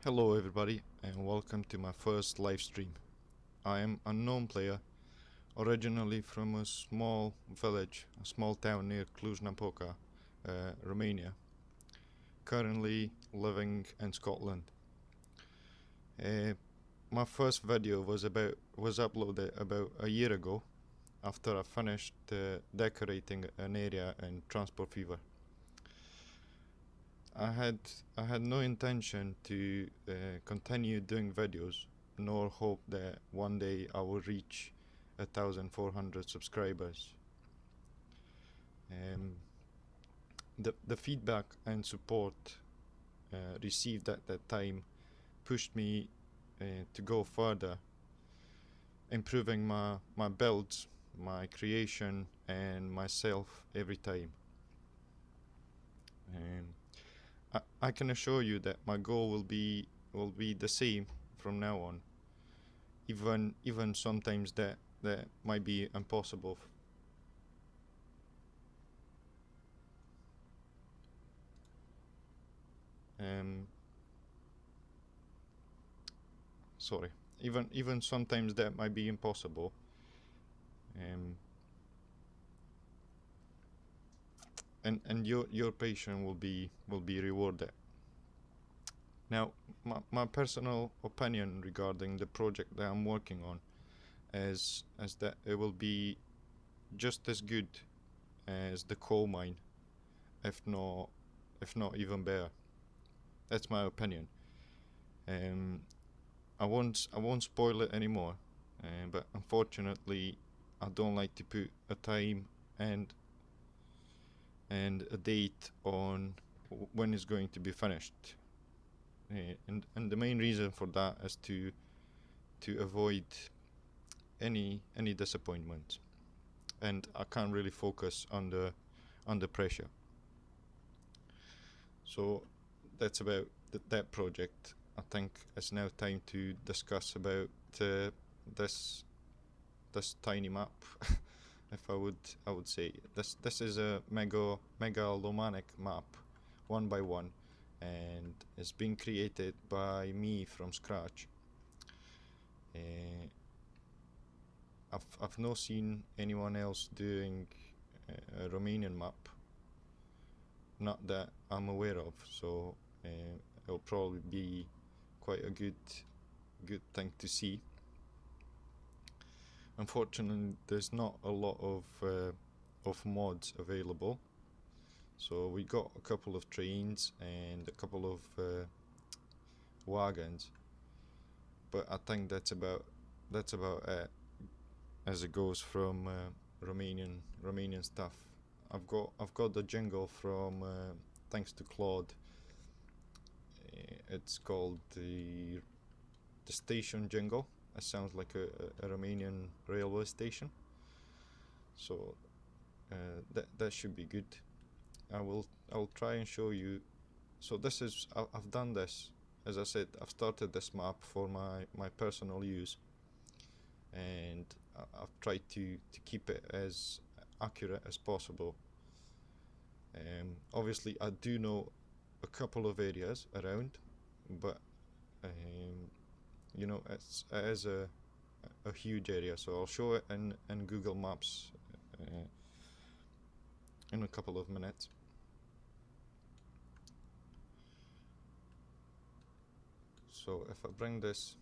Hello everybody and welcome to my first live stream. I am a unknown player, originally from a small village, a small town near Cluj-Napoca, Romania. Currently living in Scotland. My first video was uploaded about a year ago after I finished decorating an area in Transport Fever. I had no intention to continue doing videos, nor hope that one day I will reach 1,400 subscribers. The feedback and support received at that time pushed me to go further, improving my builds, my creation, and myself every time. I can assure you that my goal will be the same from now on. Even sometimes that might be impossible. Sorry. Even sometimes that might be impossible. And your patience will be rewarded. Now, my personal opinion regarding the project that I'm working on is that it will be just as good as the coal mine, if not even better. That's my opinion. I won't spoil it anymore, but unfortunately, I don't like to put a time and a date on when it's going to be finished. And the main reason for that is to avoid any disappointment, and I can't really focus under pressure. So that's about that project. I think it's now time to discuss about this tiny map. If I would say this is a megalomaniac map, 1 by 1, and it's been created by me from scratch. I've not seen anyone else doing a Romanian map, not that I'm aware of, so it'll probably be quite a good thing to see. Unfortunately, there's not a lot of mods available, so we got a couple of trains and a couple of wagons, but I think that's about it as it goes from Romanian stuff. I've got the jingle from thanks to Claude. It's called the station jingle. It sounds like a Romanian railway station, so that should be good. I'll try and show you. So this is I've done this. As I said, I've started this map for my personal use, and I've tried to keep it as accurate as possible. Obviously, I do know a couple of areas around, but you know, it is a huge area, so I'll show it in Google Maps in a couple of minutes. So if I bring this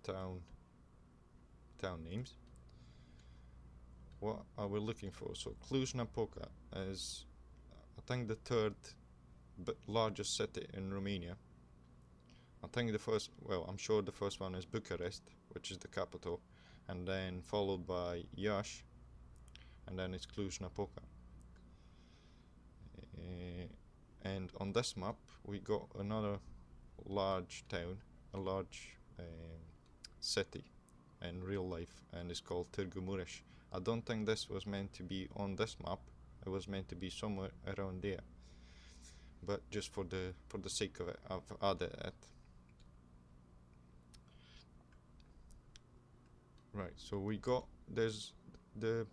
town names, what are we looking for? So Cluj-Napoca is, I think, the third largest city in Romania. I think I'm sure the first one is Bucharest, which is the capital, and then followed by Iași, and then it's Cluj-Napoca. And on this map we got another large town, a large city in real life, and it's called Târgu Mureș. I don't think this was meant to be on this map. It was meant to be somewhere around there, but just for the sake of it, I've added it. Right, so we got, there's the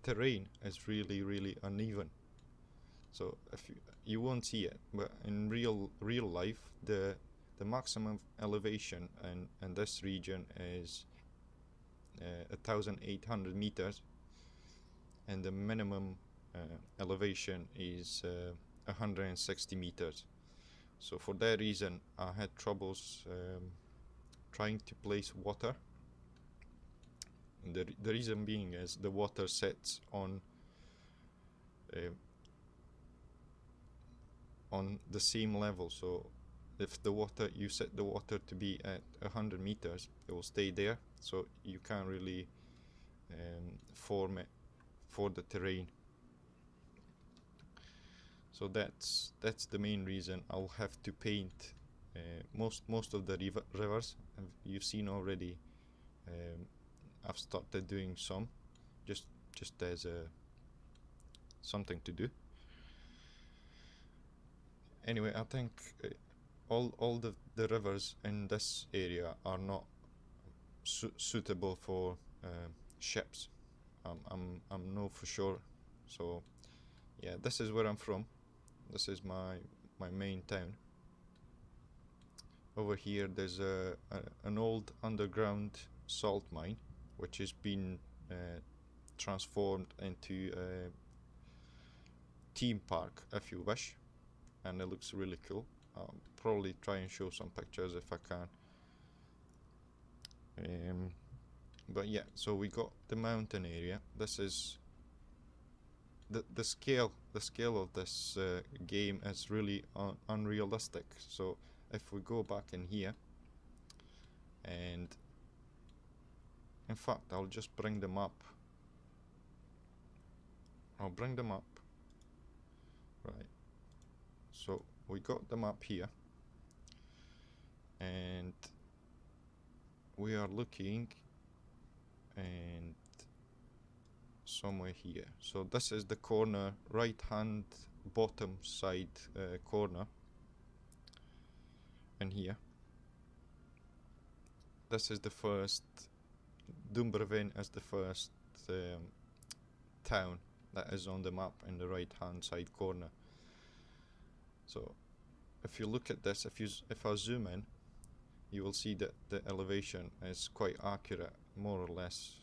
terrain is really uneven. So if you won't see it, but in real life, the maximum elevation in this region is 1,800 meters, and the minimum elevation is 160 meters. So for that reason, I had troubles trying to place water. And the reason being is the water sets on the same level. So if you set the water to be at 100 meters, it will stay there. So you can't really form it for the terrain. So that's the main reason I'll have to paint most of the rivers. You've seen already. I've started doing some, just as something to do. Anyway, I think all the rivers in this area are not suitable for ships. I'm no for sure. So yeah, this is where I'm from. This is my main town. Over here there's an old underground salt mine, which has been transformed into a theme park, if you wish, and it looks really cool. I'll probably try and show some pictures if I can. But yeah, so we got the mountain area. This is the scale of this game is really unrealistic. So if we go back in here, and in fact I'll just bring them up. I'll bring them up. Right, so we got them up here, and we are looking and somewhere here. So this is the corner, right hand bottom side corner, and here this is the first, Dumbrven is the first town that is on the map in the right hand side corner. So if you look at this, if I zoom in, you will see that the elevation is quite accurate, more or less.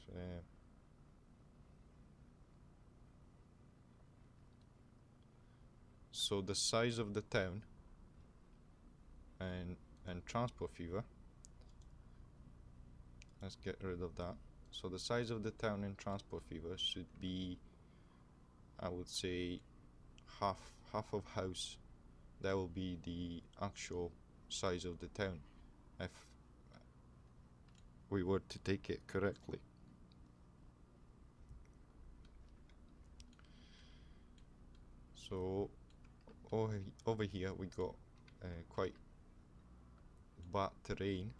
So the size of the town and transport fever, let's get rid of that. So the size of the town in transport fever should be, I would say, half of house. That will be the actual size of the town if we were to take it correctly. So over here we got quite bad terrain.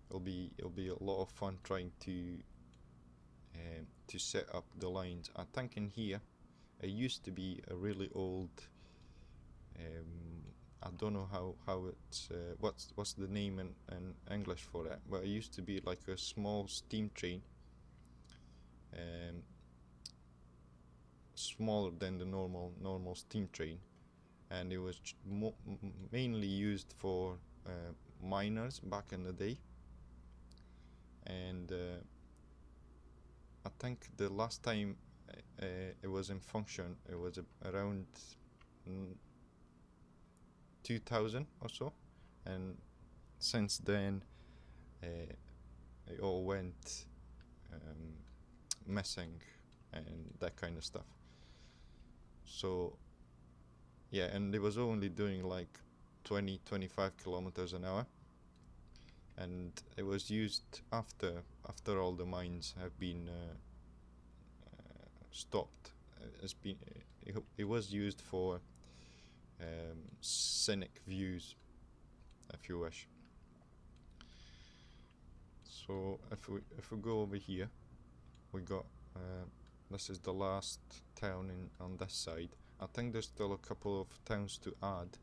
It'll be a lot of fun trying to set up the lines. I think in here it used to be a really old, I don't know how it's what's the name in English for it, but it used to be like a small steam train, smaller than the normal steam train, and it was mainly used for miners back in the day. And I think the last time it was in function, it was around 2000 or so, and since then it all went missing and that kind of stuff. So yeah, and it was only doing like 20-25 kilometers an hour, and it was used after all the mines have been stopped. It was used for scenic views, if you wish. So if we go over here, we got this is the last town on this side. I think there's still a couple of towns to add.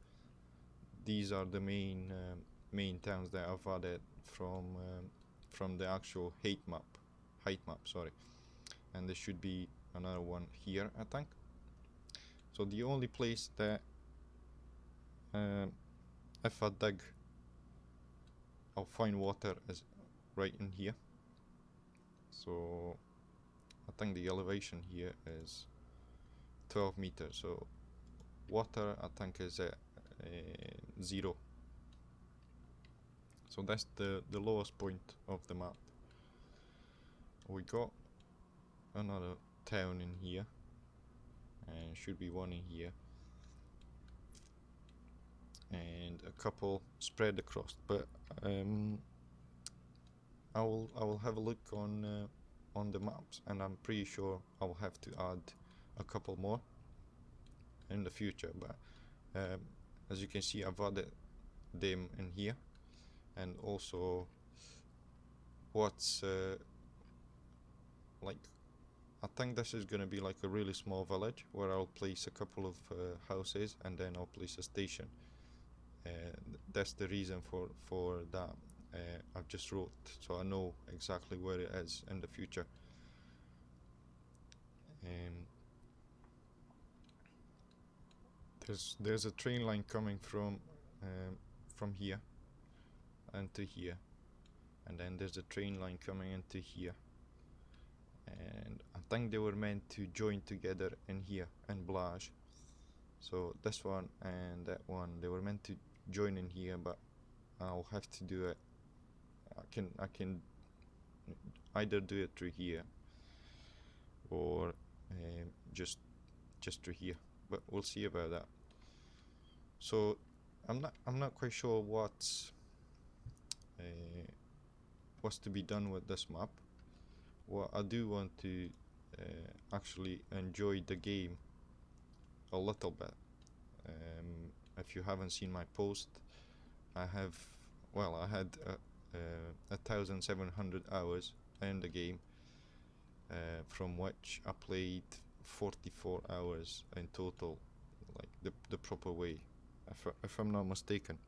These are the main towns that I've added from the actual height map, sorry. And there should be another one here, I think. So the only place that if I dig I'll find water is right in here. So I think the elevation here is 12 meters, so water I think is at 0. So that's the lowest point of the map. We got another town in here, and should be one in here, and a couple spread across, but I will have a look on the maps, and I'm pretty sure I will have to add a couple more in the future. But as you can see, I've added them in here, and also what's like, I think this is gonna be like a really small village where I'll place a couple of houses, and then I'll place a station. That's the reason for that. I've just wrote, so I know exactly where it is in the future. There's a train line coming from here into here, and then there's a train line coming into here, and I think they were meant to join together in here in Cluj. So this one and that one, they were meant to join in here, but I'll have to do it. I can either do it through here or just through here, but we'll see about that. So I'm not quite sure what's to be done with this map. Well, I do want to actually enjoy the game a little bit. If you haven't seen my post, I had 1,700 hours in the game, from which I played 44 hours in total, like the proper way, if I'm not mistaken.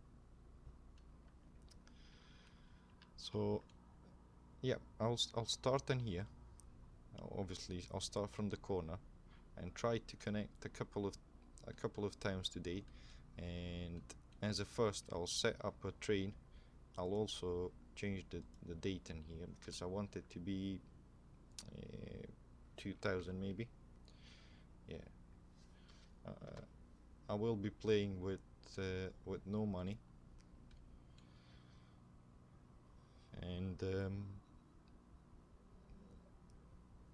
So yeah, I'll start in here. Obviously I'll start from the corner and try to connect a couple of times today, and as a first I'll set up a train. I'll also change the date in here because I want it to be 2000 maybe. Yeah, I will be playing with no money, and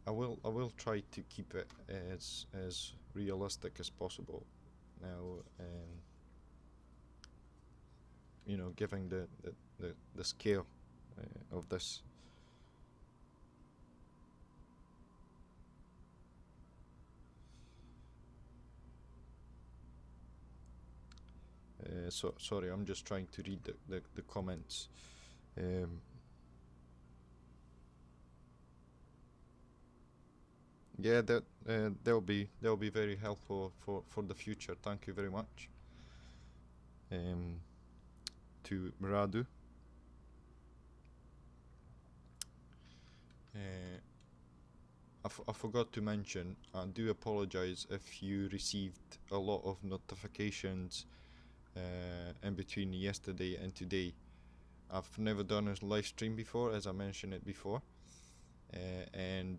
I will try to keep it as realistic as possible. Now, given the scale of this. Sorry, I'm just trying to read the comments. Yeah, that'll be very helpful for the future. Thank you very much. To Muradu. I forgot to mention, I do apologize if you received a lot of notifications in between yesterday and today. I've never done a live stream before, as I mentioned it before, and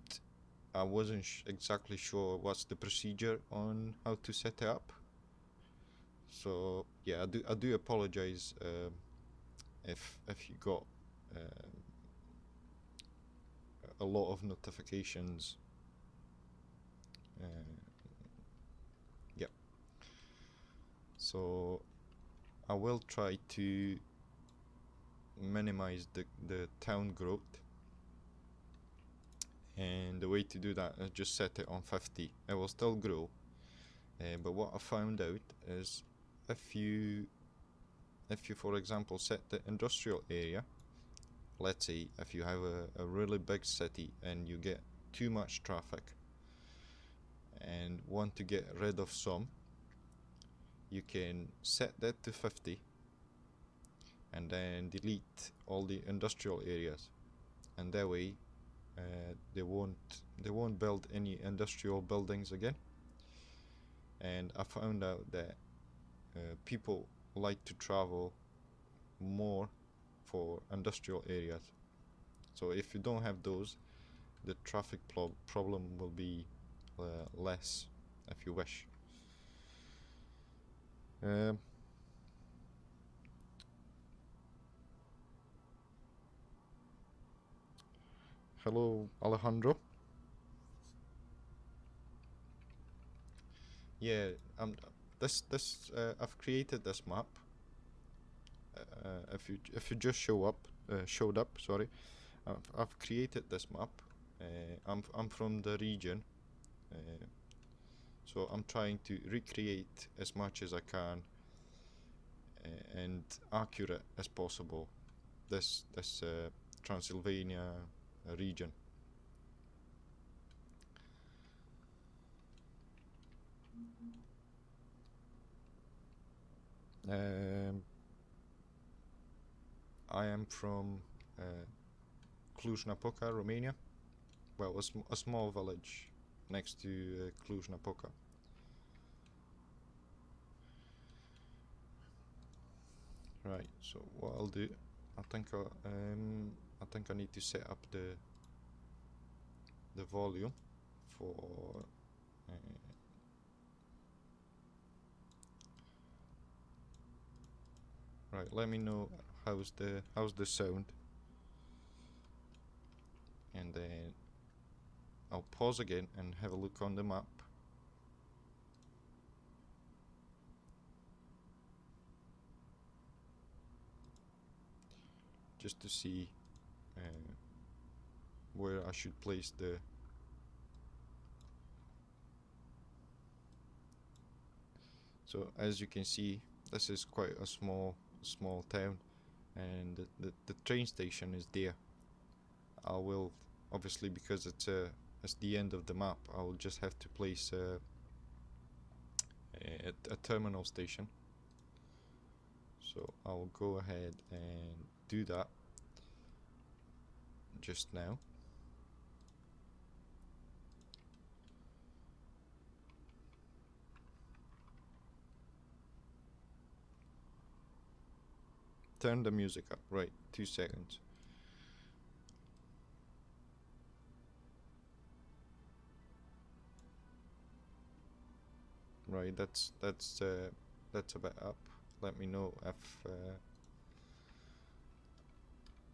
I wasn't exactly sure what's the procedure on how to set it up. So yeah, I do apologize if you got a lot of notifications. Yeah. So I will try to minimize the town growth, and the way to do that is just set it on 50. It will still grow, but what I found out is if you for example set the industrial area, let's say if you have a really big city and you get too much traffic and want to get rid of some, you can set that to 50 and then delete all the industrial areas, and that way they won't build any industrial buildings again. and I found out that people like to travel more for industrial areas. So if you don't have those, the traffic problem will be less, if you wish. Um, Hello, Alejandro. Yeah, I've created this map. If you just showed up, sorry, I've created this map. I'm from the region, uh, so I'm trying to recreate as much as I can and accurate as possible this Transylvania region. Um, I am from Cluj-Napoca, Romania. Well, a small village next to Cluj-Napoca. Right. So what I'll do, I think I think I need to set up the volume for. Uh, right. Let me know how's the sound, and then I'll pause again and have a look on the map. Just to see where I should place the. So as you can see, this is quite a small town, and the train station is there. I will obviously, because it's the end of the map, I will just have to place a terminal station. So I'll go ahead and do that just now. Turn the music up. Right, 2 seconds. Right, that's a bit up. Let me know if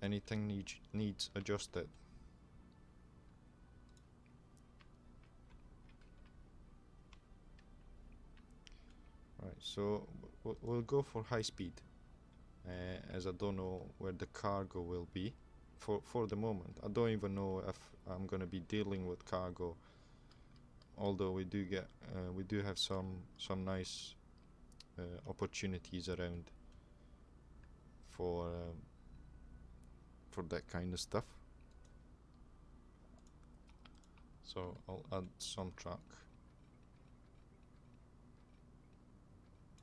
anything needs adjusted. Right, so we'll go for high speed, as I don't know where the cargo will be for the moment. I don't even know if I'm gonna be dealing with cargo, although we do have some nice opportunities around for that kind of stuff. So I'll add some truck.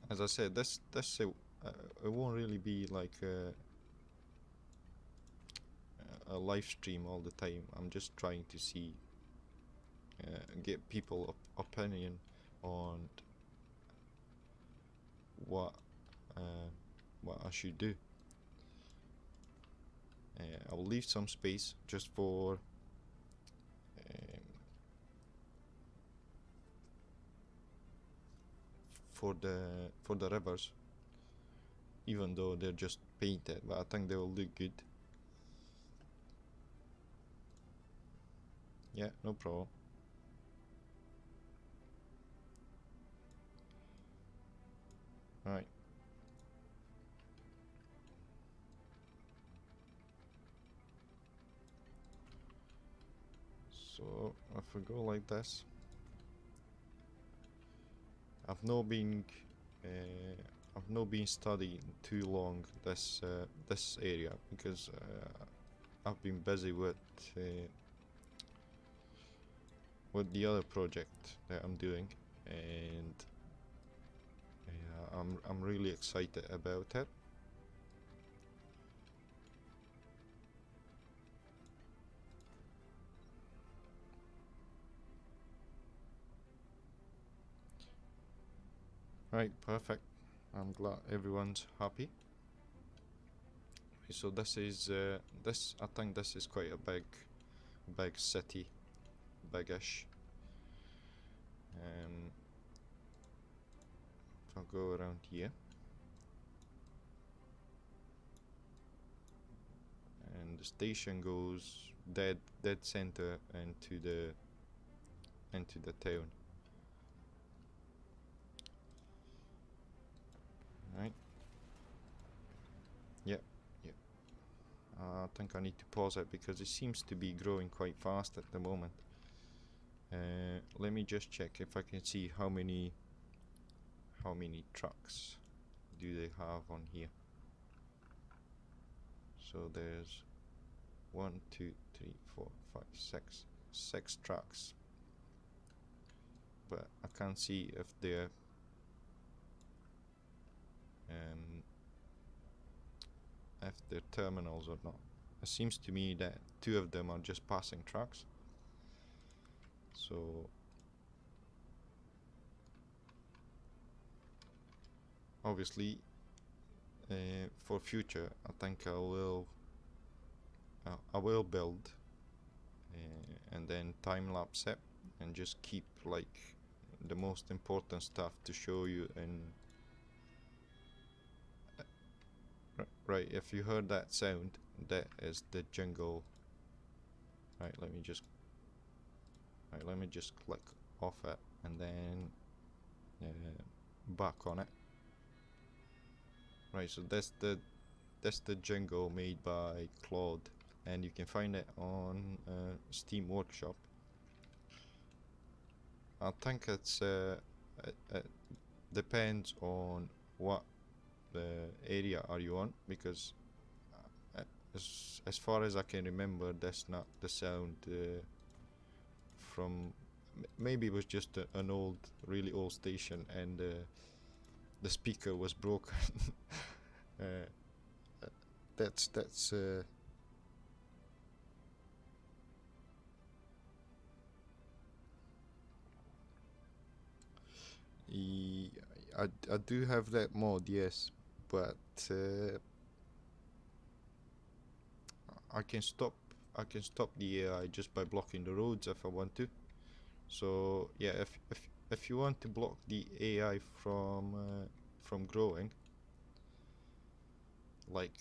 As I said, it won't really be like a live stream all the time. I'm just trying to see get people opinion on what I should do. I'll leave some space just for the rivers, even though they're just painted, but I think they will look good. Yeah, no problem. Right. So if we go like this, I've not been studying too long this area because I've been busy with the other project that I'm doing, and I'm really excited about it. Right, perfect. I'm glad everyone's happy. So this is this. I think this is quite a big city, biggish. I'll go around here, and the station goes dead center into the town. Right. Yep. Yep. I think I need to pause it because it seems to be growing quite fast at the moment. Let me just check if I can see how many trucks do they have on here. So there's 1, 2, 3, 4, 5, 6 trucks, but I can't see if they're terminals or not. It seems to me that 2 of them are just passing trucks. So obviously, for future, I think I will build and then time lapse it and just keep like the most important stuff to show you. And right, if you heard that sound, that is the jingle. Right, let me just click off it and then back on it. Right, so that's the jingle made by Cluj, and you can find it on Steam Workshop. I think it depends on what area are you on, because as far as I can remember, that's not the sound from. Maybe it was just an really old station, and the speaker was broken. That's I do have that mod, yes, but I can stop the AI just by blocking the roads if I want to. So yeah, if you want to block the AI from growing, like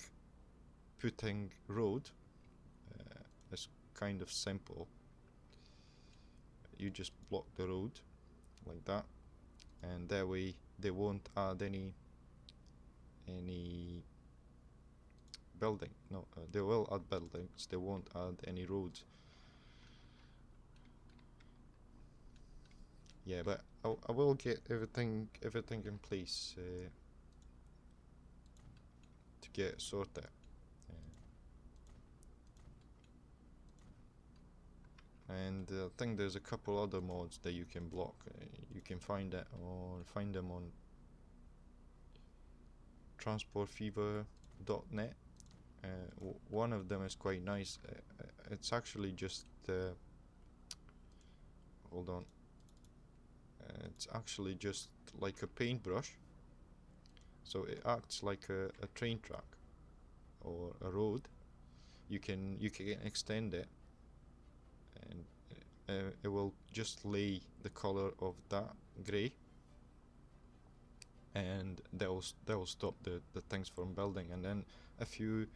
putting road, is kind of simple. You just block the road like that, and that way they won't add any building. No, they will add buildings, they won't add any roads. Yeah, but I will get everything in place to get sorted. And I think there's a couple other mods that you can block. You can find them on transportfever.net. One of them is quite nice. It's actually just hold on. It's actually just like a paintbrush, so it acts like a train track or a road. You can extend it, and it will just lay the color of that grey, and that will stop the things from building. And then if you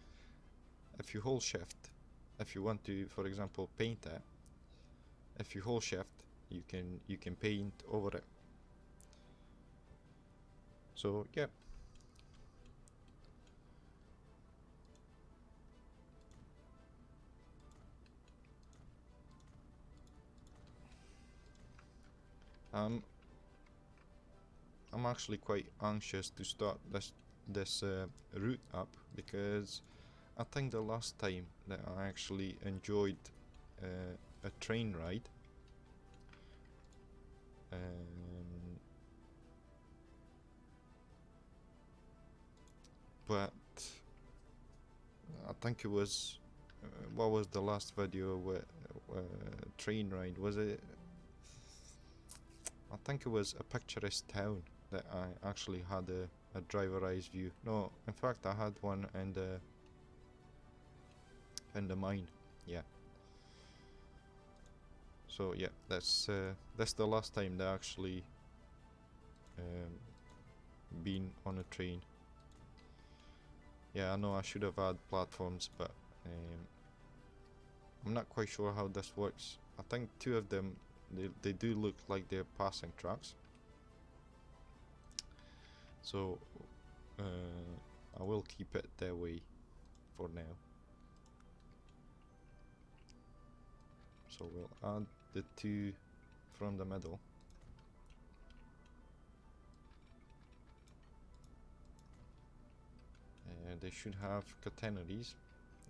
hold shift, if you want to, for example, paint it, if you hold shift, you can paint over it. So yeah. I'm actually quite anxious to start this route up, because I think the last time that I actually enjoyed a train ride, but I think it was what was the last video with train ride? Was it? I think it was a picturesque town that I actually had a driver-eyes view. No, in fact I had one in the mine. Yeah. So yeah, that's the last time they actually been on a train. Yeah, I know I should have had platforms, but I'm not quite sure how this works. I think two of them, they do look like they're passing tracks. So I will keep it that way for now. So we'll add the two from the middle. They should have catenaries.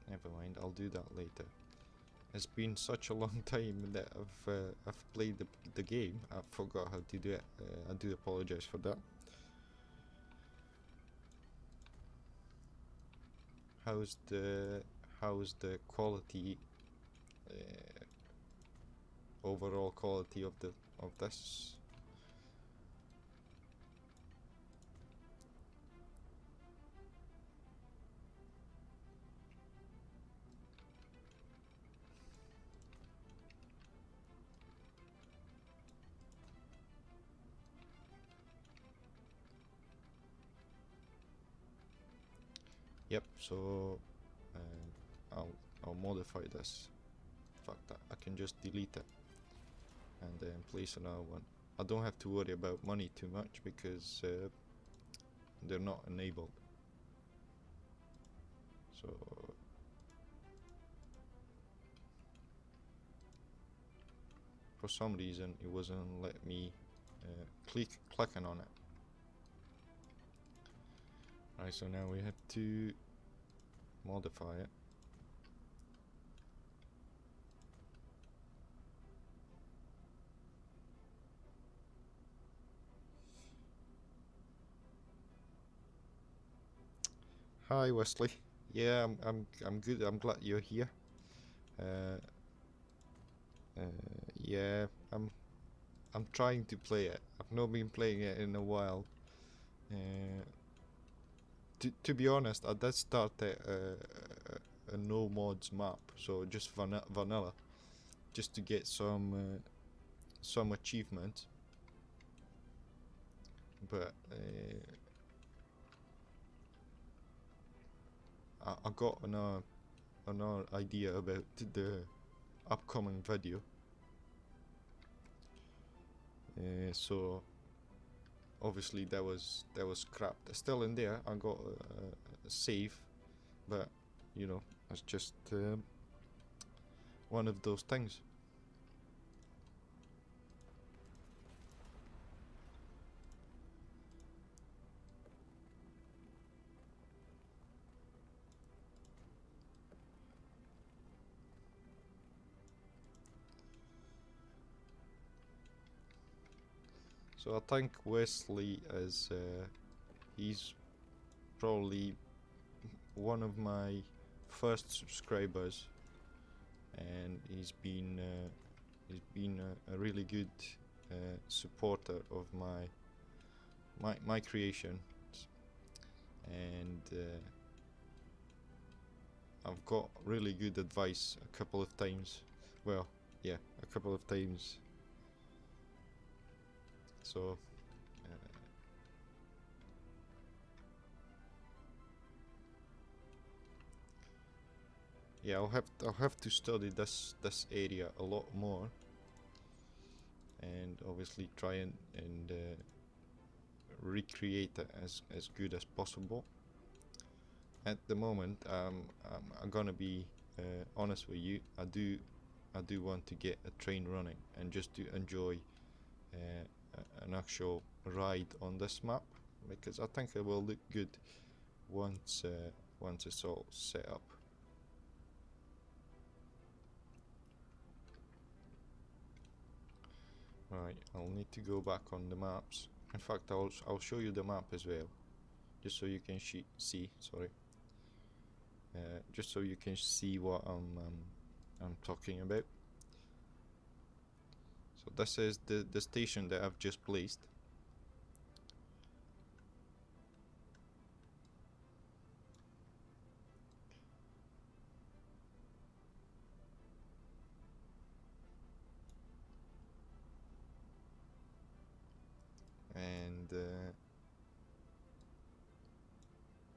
Never mind, I'll do that later. It's been such a long time that I've played the game. I forgot how to do it. I do apologize for that. How's the quality, overall quality of this? Yep. So I'll modify this. In fact, I can just delete it and then place another one. I don't have to worry about money too much because they're not enabled. So for some reason it wasn't letting me clicking on it. Right, so now we have to modify it. Hi Wesley. Yeah, I'm good. I'm glad you're here. Yeah, I'm trying to play it. I've not been playing it in a while. To be honest, I did start a no mods map, so just vanilla, just to get some achievement. But I got another idea about the upcoming video. So obviously that was scrapped. It's still in there. I got a save, but you know, it's just one of those things. So I think Wesley is he's probably one of my first subscribers, and he's been a really good supporter of my creations, and I've got really good advice a couple of times. Well, yeah, a couple of times. So yeah, I'll have to study this area a lot more, and obviously try and recreate it as good as possible. At the moment, I'm gonna be honest with you. I do want to get a train running and just to enjoy an actual ride on this map, because I think it will look good once it's all set up. Right, I'll need to go back on the maps. In fact, I'll show you the map as well, just so you can see. Sorry, just so you can see what I'm talking about. So this is the station that I've just placed.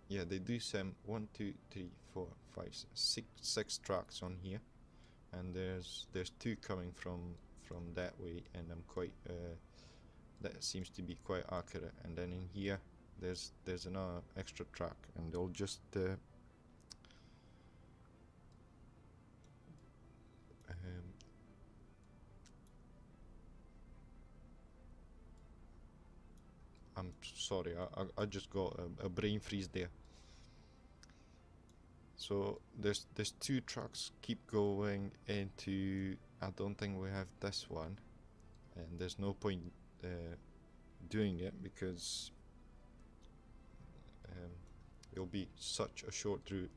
yeah, they do some 1, 2, 3, 4, 5, 6 tracks on here, and there's 2 coming from that way, and I'm quite that seems to be quite accurate. And then in here there's another extra track, and they'll just I'm sorry, I just got a brain freeze there. So there's 2 tracks keep going into. I don't think we have this one, and there's no point doing it because it'll be such a short route.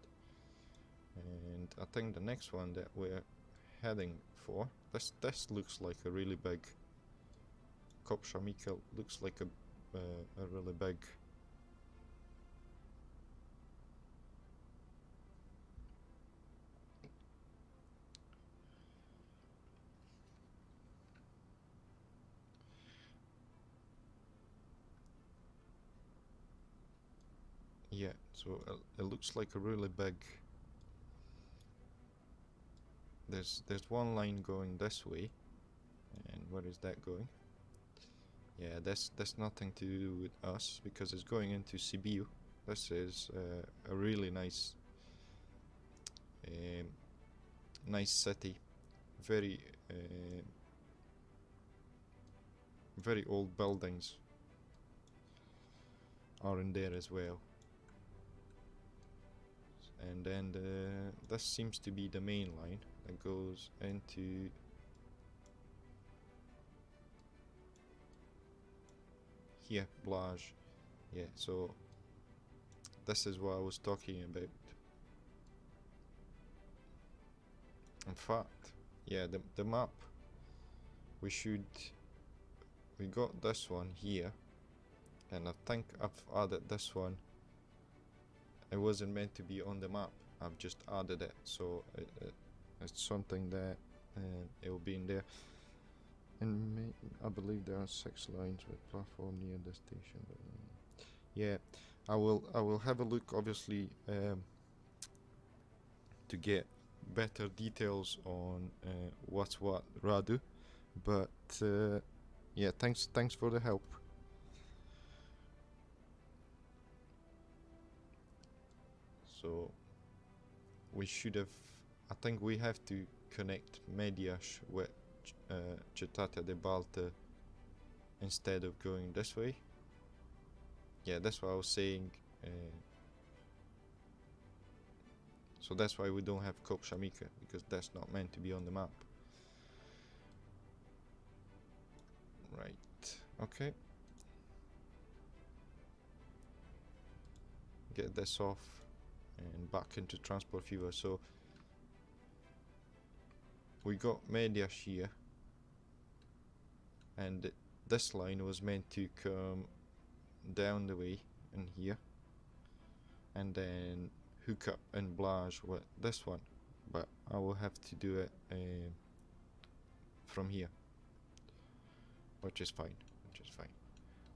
And I think the next one that we're heading for, this looks like a really big. Kopshamika looks like a really big. Yeah, so it looks like a really big. There's one line going this way, and where is that going? Yeah, that's nothing to do with us because it's going into Sibiu. This is a really nice, nice city. Very, very old buildings are in there as well. And then this seems to be the main line that goes into. Here, Blaj. Yeah, so this is what I was talking about. In fact, yeah, the map, we got this one here, and I think I've added this one. It wasn't meant to be on the map, I've just added it, so it's something that it will be in there. And I believe there are 6 lines with platform near the station. But, yeah, I will have a look, obviously, to get better details on what's what, Radu. But yeah, thanks for the help. So we should have. I think we have to connect Mediash with Cetatea de Baltă instead of going this way. Yeah, that's what I was saying. So that's why we don't have Kopshamika, because that's not meant to be on the map. Right, okay. Get this off and back into transport viewer. So we got Mediash here, and this line was meant to come down the way in here, and then hook up in Blaj with this one, but I will have to do it from here, which is fine.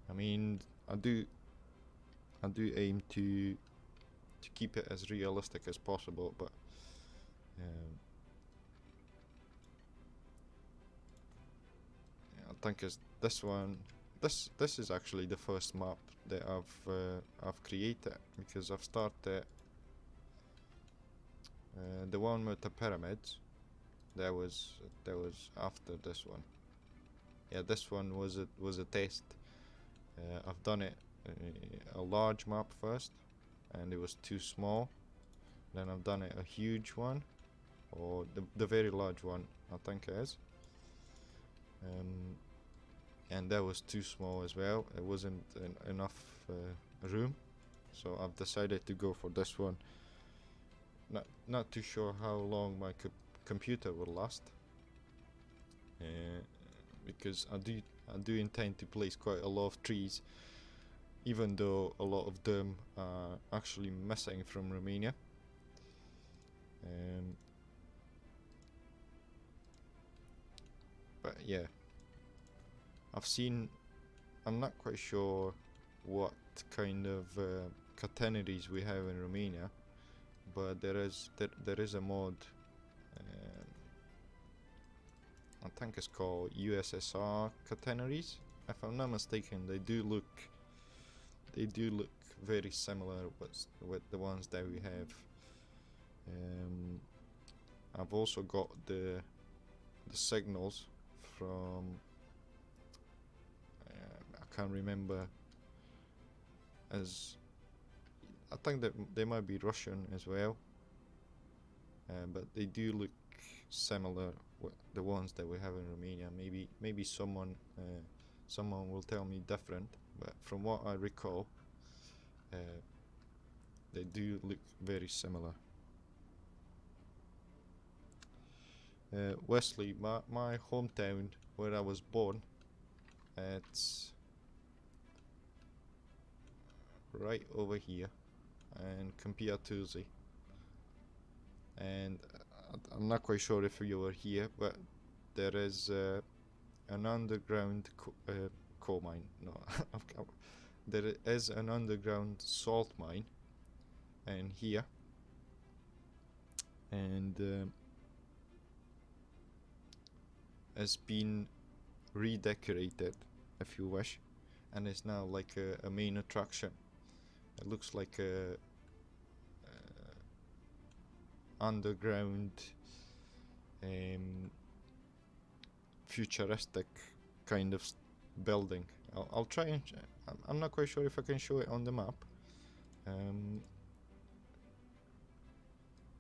I mean, I do aim to keep it as realistic as possible, but I think it's this one. This is actually the first map that I've created, because I've started the one with the pyramids. That was after this one. Yeah, this one was a test. I've done it a large map first, and it was too small. Then I've done it a huge one, or the very large one, I think it is. And that was too small as well. It wasn't enough room, so I've decided to go for this one. Not too sure how long my computer will last, because I do intend to place quite a lot of trees, even though a lot of them are actually missing from Romania. But yeah, I'm not quite sure what kind of catenaries we have in Romania, but there is a mod. Um, I think it's called USSR catenaries. If I'm not mistaken, they do look very similar with the ones that we have. I've also got the signals from I can't remember, as I think that they might be Russian as well, but they do look similar with the ones that we have in Romania. Maybe someone will tell me different, but from what I recall, they do look very similar. Wesley, my hometown where I was born, it's right over here, and Campiatuzzi, and I'm not quite sure if you were here, but there is an underground coal mine. No, there is an underground salt mine, and here, and has been redecorated, if you wish, and it's now like a main attraction. It looks like a underground futuristic kind of building. I'll try and I'm not quite sure if I can show it on the map.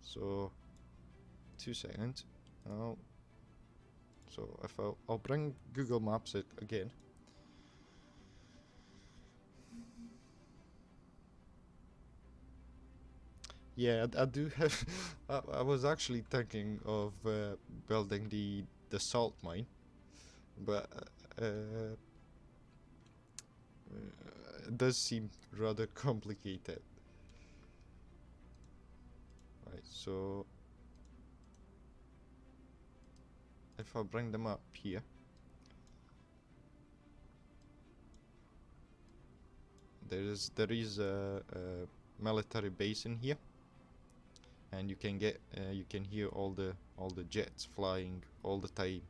So 2 seconds. So if I'll bring Google Maps it again. Yeah, I do have. I was actually thinking of building the salt mine, but it does seem rather complicated. Right, so if I bring them up here, there is a military base in here, and you can hear all the jets flying all the time.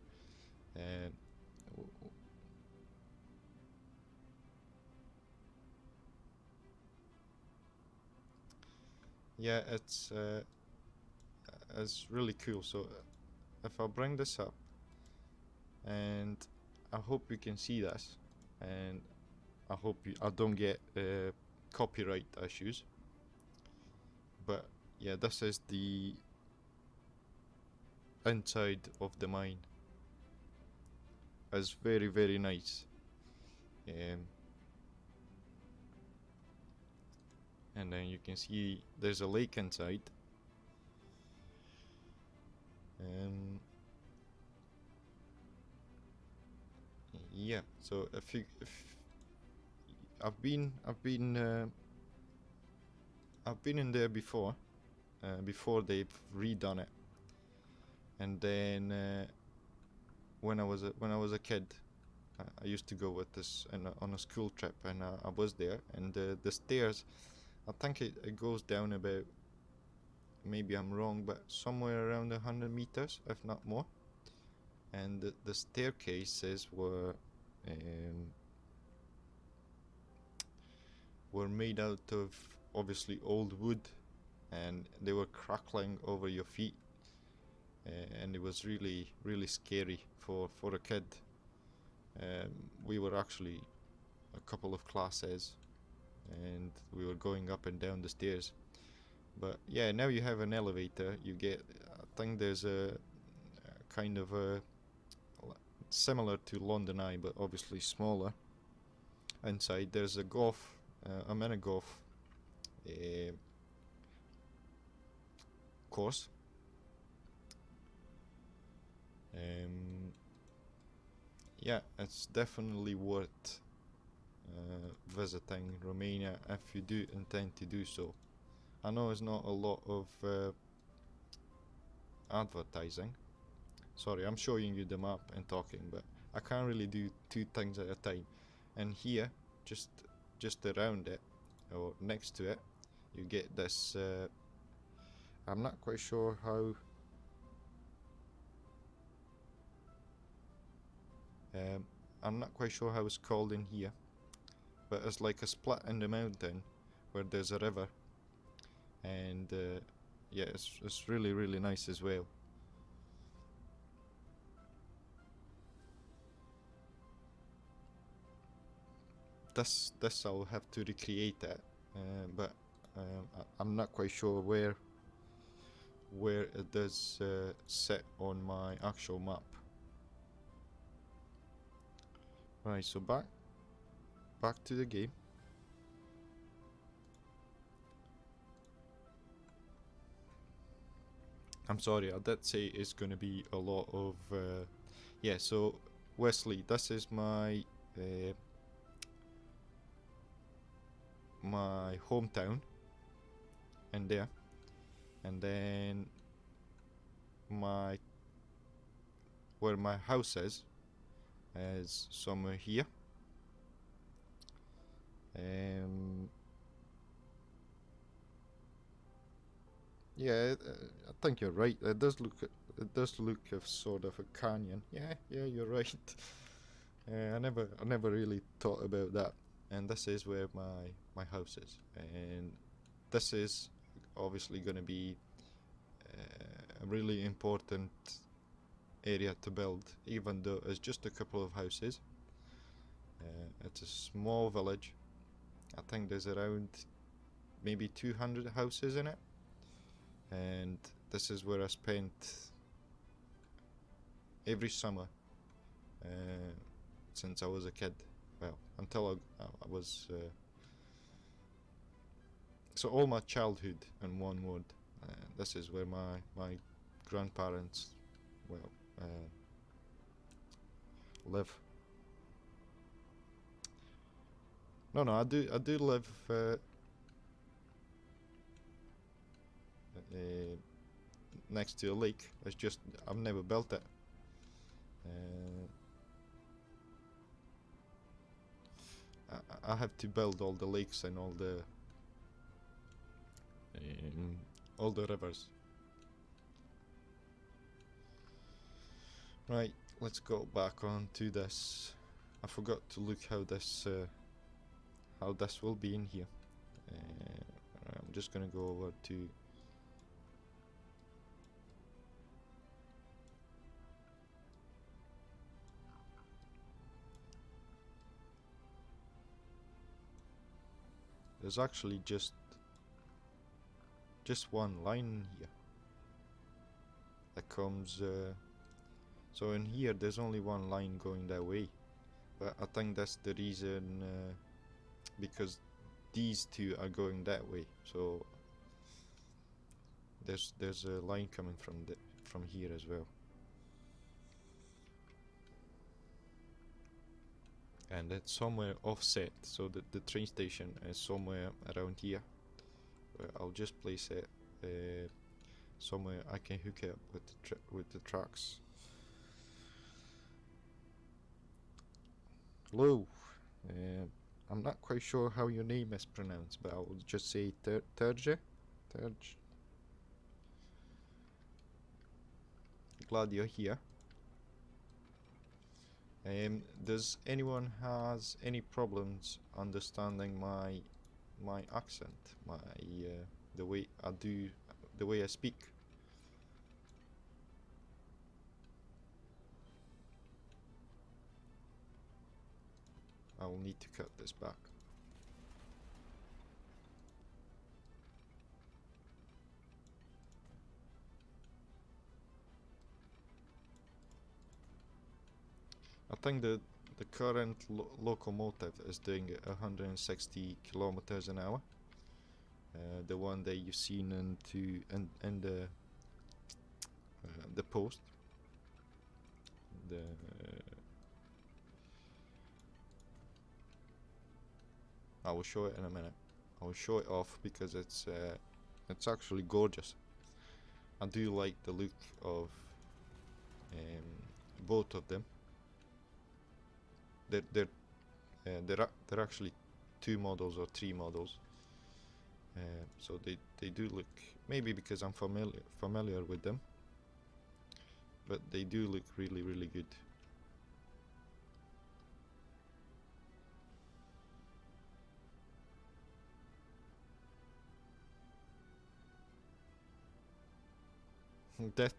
Yeah, it's really cool. So if I bring this up, and I hope you can see this, and I hope I don't get copyright issues, but yeah, this is the inside of the mine. It's very, very nice. And then you can see there's a lake inside. Yeah, so if I've been in there before they've redone it, and then when I was a kid, I used to go with this on a school trip, and I was there, and the stairs, I think it goes down about, maybe I'm wrong, but somewhere around 100 meters, if not more, and the staircases were made out of obviously old wood, and they were crackling over your feet, and it was really, really scary for a kid. We were actually a couple of classes, and we were going up and down the stairs. But yeah, now you have an elevator. You get, I think there's a kind of a similar to London Eye, but obviously smaller. Inside there's a mini golf course. Yeah, it's definitely worth visiting Romania if you do intend to do so. I know it's not a lot of advertising. Sorry, I'm showing you the map and talking, but I can't really do two things at a time. And here, just around it, or next to it, you get this. I'm not quite sure how. I'm not quite sure how it's called in here, but it's like a split in the mountain where there's a river, and yeah, it's really nice as well. This I'll have to recreate that, but I'm not quite sure where it does sit on my actual map. Right, so back to the game. I'm sorry, I did say it's gonna be a lot of yeah. So Wesley, this is my my hometown, and there, and then where my house is somewhere here. Yeah, I think you're right. It does look of sort of a canyon. Yeah, you're right. I never really thought about that. And this is where my house is, and this is obviously going to be a really important area to build, even though it's just a couple of houses. It's a small village. I think there's around maybe 200 houses in it, and this is where I spent every summer since I was a kid. Well, until I was so all my childhood in one word. This is where my grandparents, well, live. No, I do live next to a lake. It's just I've never built it. I have to build all the lakes and all the rivers. Right, let's go back on to this. I forgot to look how this will be in here. I'm just gonna go over to there's actually just one line here that comes so in here there's only one line going that way, but I think that's the reason because these two are going that way, so there's a line coming from here as well, and it's somewhere offset, so that the train station is somewhere around here. I'll just place it somewhere I can hook it up with the tracks. Hello, I'm not quite sure how your name is pronounced, but I'll just say Terje. Glad you're here. Does anyone has any problems understanding my accent, the way I speak? I will need to cut this back. I think the current locomotive is doing 160 kilometers an hour. The one that you've seen in the post. I will show it in a minute. I will show it off because it's actually gorgeous. I do like the look of both of them. They're actually two models or three models. So they do look, maybe because I'm familiar with them, but they do look really, really good.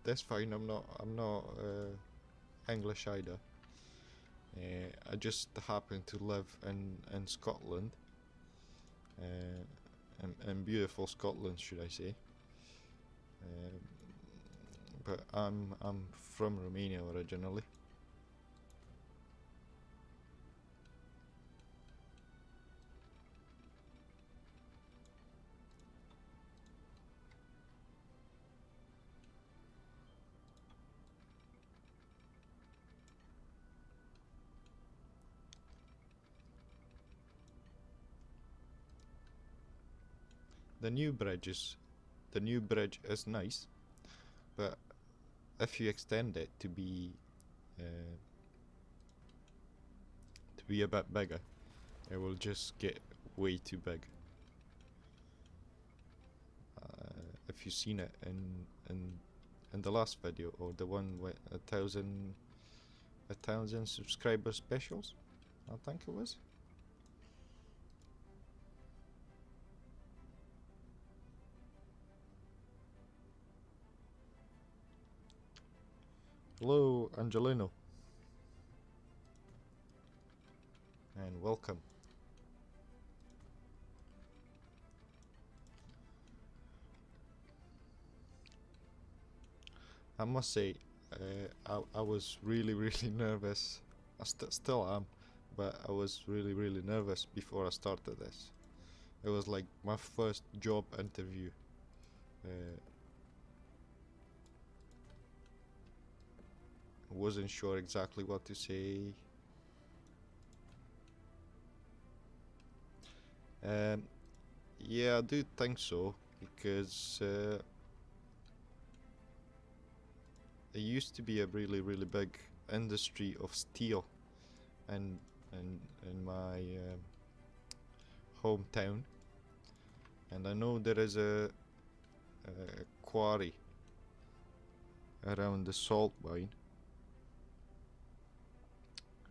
That's fine. I'm not English either. I just happen to live in Scotland, in beautiful Scotland, should I say? Um, but I'm from Romania originally. The new bridge is the new bridge is nice, but if you extend it uh, to be a bit bigger, it will just get way too big. If you've seen it in the last video, or the one with a thousand subscriber specials, I think it was. Hello, Angelino, and welcome. I must say, I was really, really nervous. I still am, but I was really, really nervous before I started this. It was like my first job interview. Uh, I wasn't sure exactly what to say. Um, yeah, I do think so, because it used to be a really, really big industry of steel in in my hometown, and I know there is a quarry around the salt mine.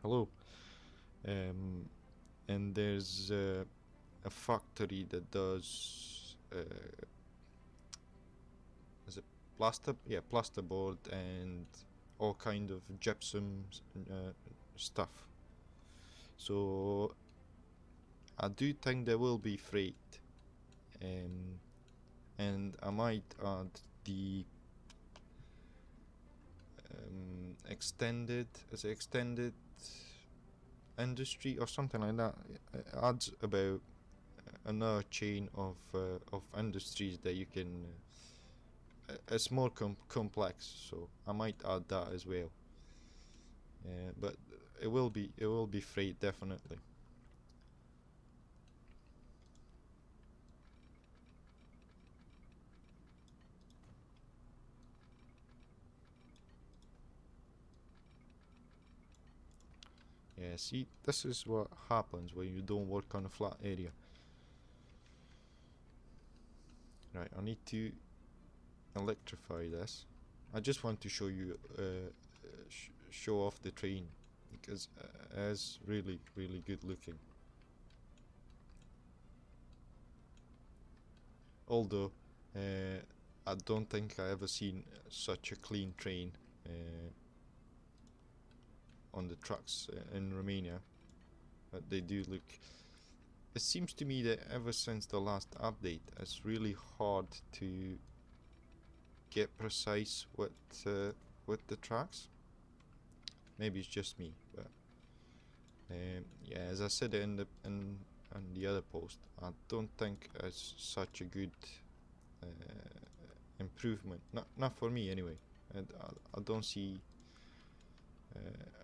Hello. Um, and there's a factory that does is it plaster? Yeah, plasterboard and all kind of gypsum stuff. So I do think there will be freight, um, and I might add the extended industry or something like that. It adds about another chain of industries that you can. It's more complex, so I might add that as well. But it will be freight, definitely. Yeah, see, this is what happens when you don't work on a flat area. Right, I need to electrify this. I just want to show you, show off the train, because it is really, really good looking. Although, I don't think I ever seen such a clean train on the trucks in Romania. But they do look. It seems to me that ever since the last update, it's really hard to get precise with the tracks. Maybe it's just me, but yeah, as I said in the other post, I don't think it's such a good improvement. Not for me anyway. I don't see,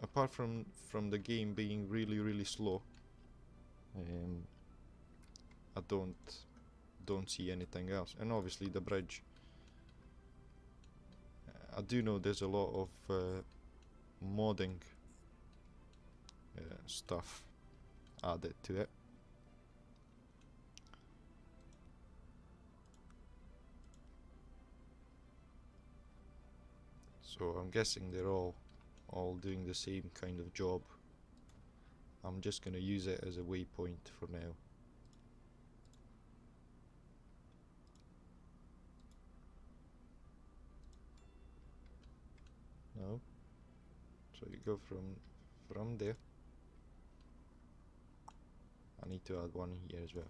apart from the game being really, really slow. Um, I don't see anything else, and obviously the bridge. I do know there's a lot of modding stuff added to it. So I'm guessing they're all doing the same kind of job. I'm just gonna use it as a waypoint for now. No. So you go from there. I need to add one here as well.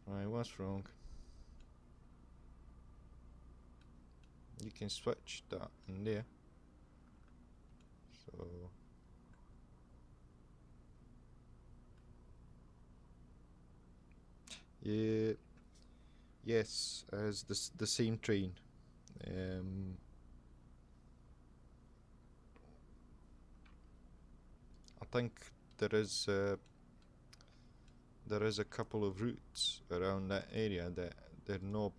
I was wrong. You can switch that in there. So yeah, yes, as the same train. I think there is a couple of routes around that area that they're not.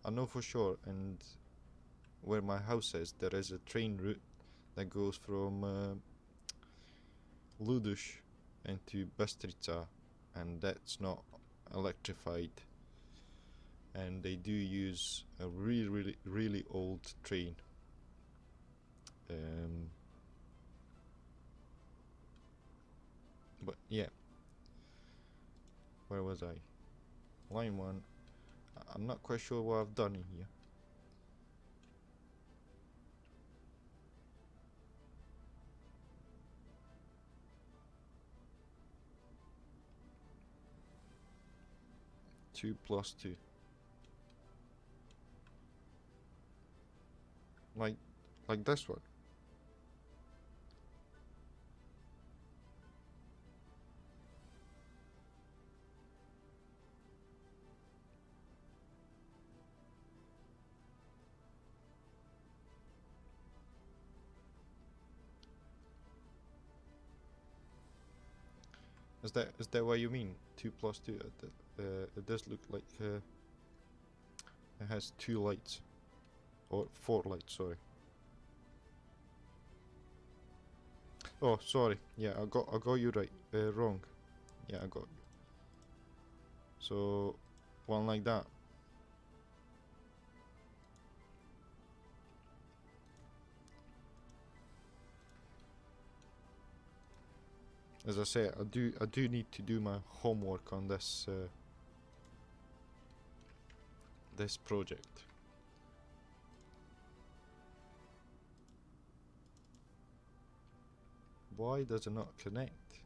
I know for sure, and where my house is, there is a train route that goes from Ludush into Bystrica, and that's not electrified. And they do use a really old train. But yeah, where was I? Line 1. I'm not quite sure what I've done in here. Two plus two. Like this one. Is that what you mean? 2 plus 2? It does look like it has 2 lights. Or 4 lights, sorry. Oh, sorry. Yeah, I got you right. Wrong. Yeah, I got you. So, one like that. As I say, I do need to do my homework on this this project. Why does it not connect?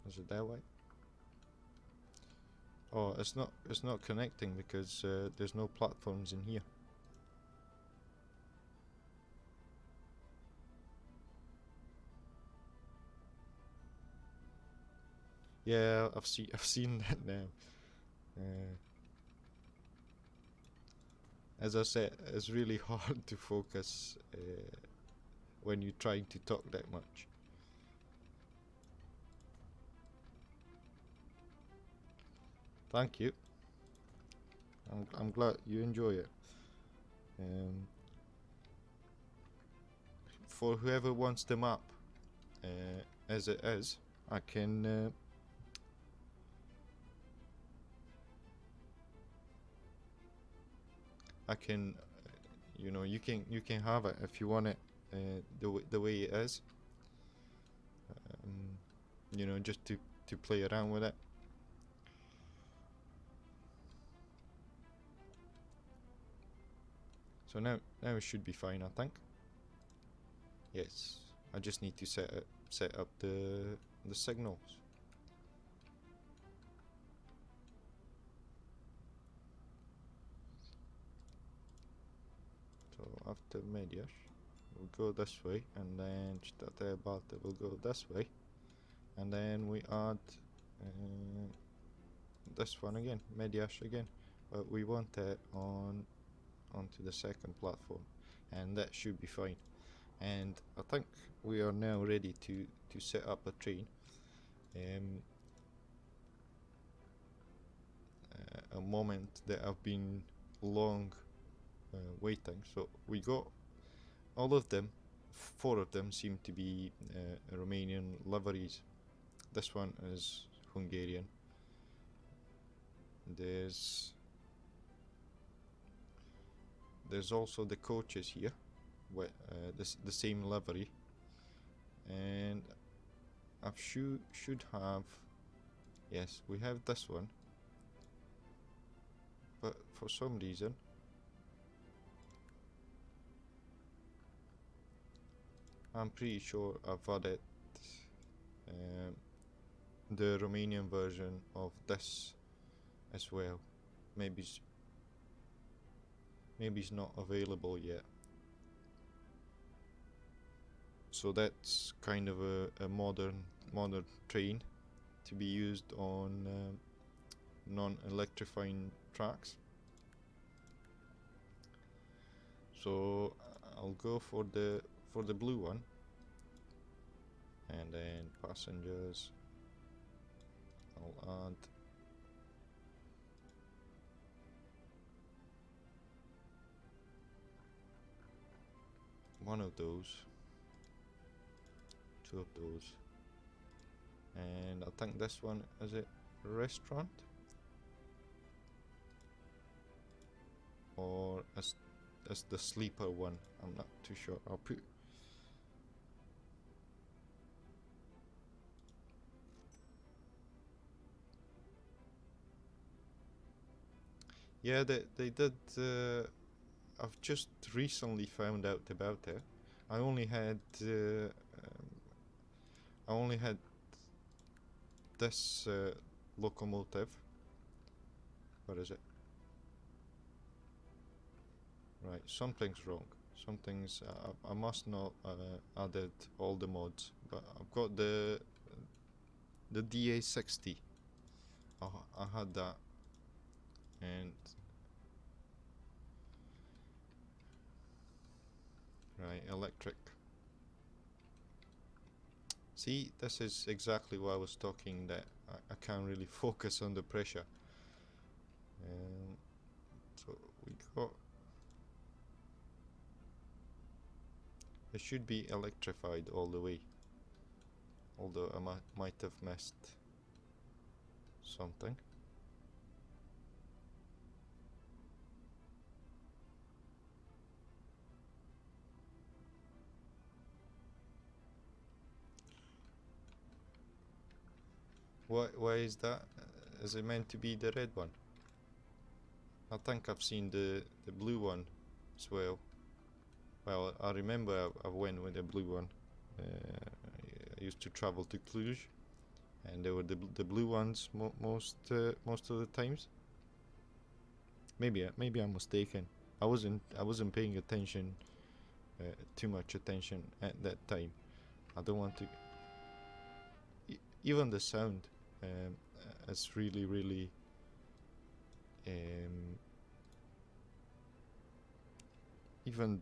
Is it that way? Oh, it's not connecting because there's no platforms in here. Yeah, I've seen that now. As I said, it's really hard to focus when you're trying to talk that much. Thank you. I'm glad you enjoy it. For whoever wants the map as it is, I can you know, you can have it if you want it the way it is. You know, just to play around with it. So now it should be fine, I think. Yes, I just need to set up the signals. So after Mediash, we'll go this way, and then Balta will go this way, and then we add this one again, Mediash again, but we want it onto the second platform, and that should be fine. And I think we are now ready to set up a train. A moment that I've been long waiting. So we got all of them 4 of them seem to be Romanian liveries. This one is Hungarian. There's also the coaches here with the same livery, and I should have, yes, we have this one, but for some reason I'm pretty sure I've added the Romanian version of this as well. Maybe it's not available yet. So that's kind of a modern train to be used on non-electrifying tracks. So I'll go for the blue one, and then passengers, I'll add one of those, 2 of those, and I think this one is it restaurant, or as the sleeper one, I'm not too sure. I'll put yeah, they did. I've just recently found out about it. I only had this locomotive. What is it? Right, something's wrong. Something's I must not added all the mods, but I've got the DA60. I had that, and right, electric. See, this is exactly what I was talking, that I can't really focus on the pressure. So we got, it should be electrified all the way, although I might have missed something. Why is that? Is it meant to be the red one? I think I've seen the blue one as well. Well, I remember I went with the blue one. I used to travel to Cluj, and there were the blue ones most of the times. Maybe I'm mistaken. I wasn't paying attention, too much attention at that time. I don't want to. Even the sound, it's really even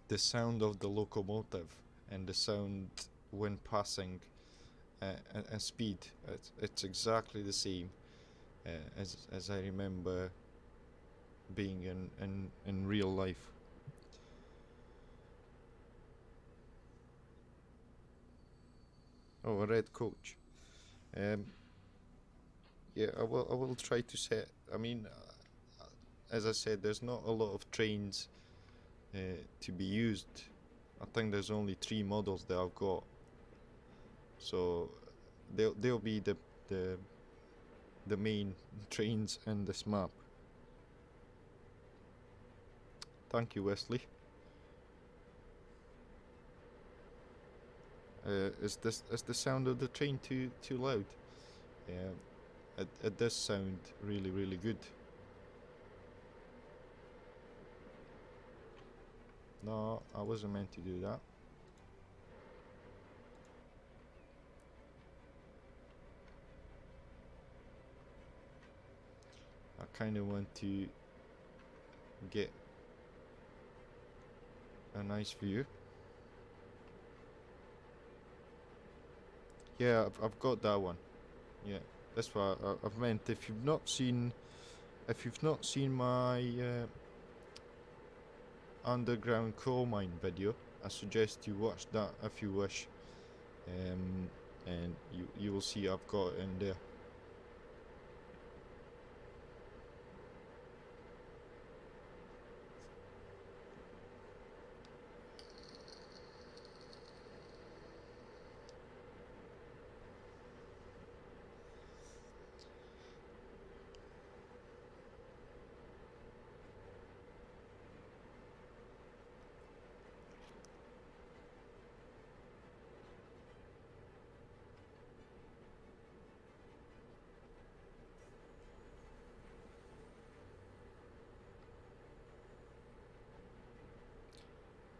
the sound of the locomotive and the sound when passing and speed, it's exactly the same as I remember being in real life. Oh, a red coach. Yeah, I will try to set. I mean, as I said, there's not a lot of trains to be used. I think there's only 3 models that I've got, so they'll be the main trains in this map. Thank you, Wesley. Is the sound of the train too loud? Yeah, it does sound really good. No, I wasn't meant to do that. I kind of want to get a nice view. Yeah, I've got that one. Yeah, that's what I've meant. If you've not seen my underground coal mine video. I suggest you watch that if you wish, and you will see I've got it in there.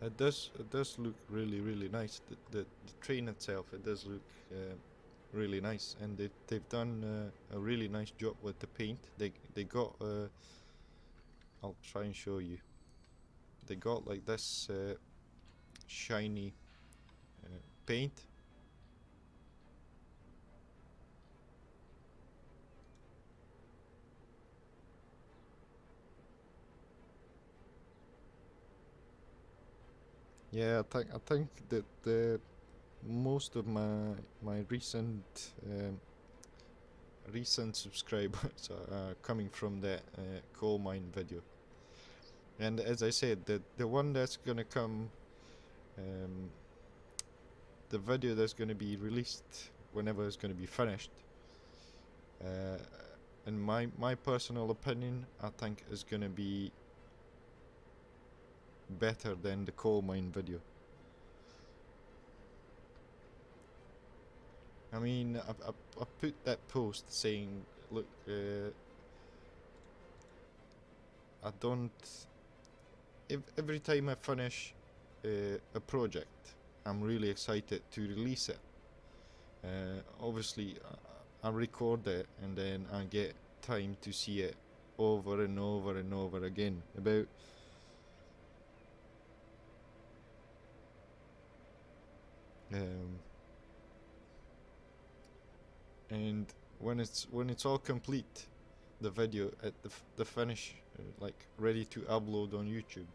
It does look really nice. The train itself, it does look really nice, and they've done a really nice job with the paint. They got I'll try and show you. They got like this shiny paint. Yeah, I think that most of my recent subscribers are coming from that coal mine video. And as I said, the one that's gonna come, um, the video that's gonna be released whenever it's gonna be finished, uh, in my personal opinion, I think is gonna be better than the coal mine video. I mean, I put that post saying, look, I don't. Every time I finish a project, I'm really excited to release it. Obviously, I record it and then I get time to see it over and over and over again. Um, and when it's all complete, the video at the finish, like ready to upload on YouTube.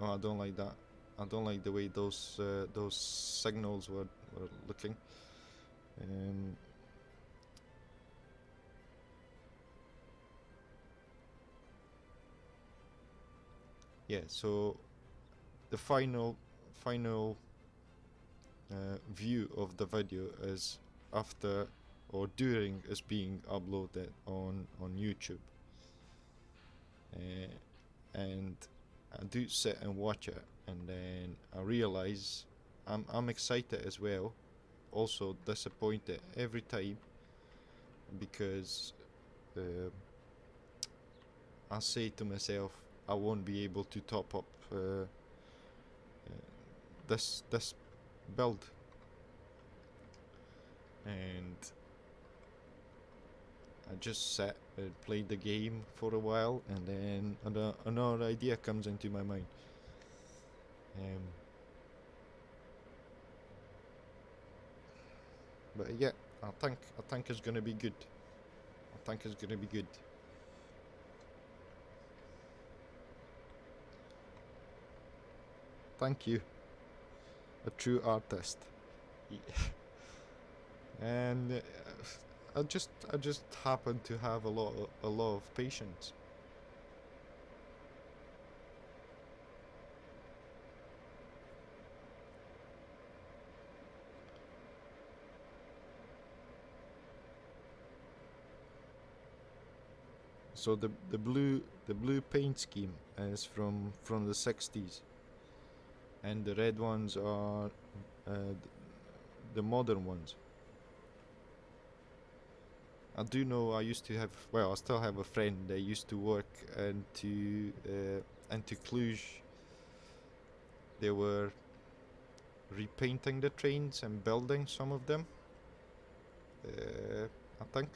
Oh, I don't like that. I don't like the way those signals were looking. Yeah, so the final view of the video is after or during is being uploaded on YouTube, and I do sit and watch it, and then I realize I'm excited as well, also disappointed every time, because I say to myself I won't be able to top up this build, and I just sat and played the game for a while, and then another idea comes into my mind. But yeah, I think it's gonna be good. I think it's gonna be good. Thank you, a true artist. And I just happen to have a lot of patience. So the blue paint scheme is from the 60s, and the red ones are the modern ones. I do know I used to have, well, I still have a friend that used to work into Cluj. They were repainting the trains and building some of them, I think.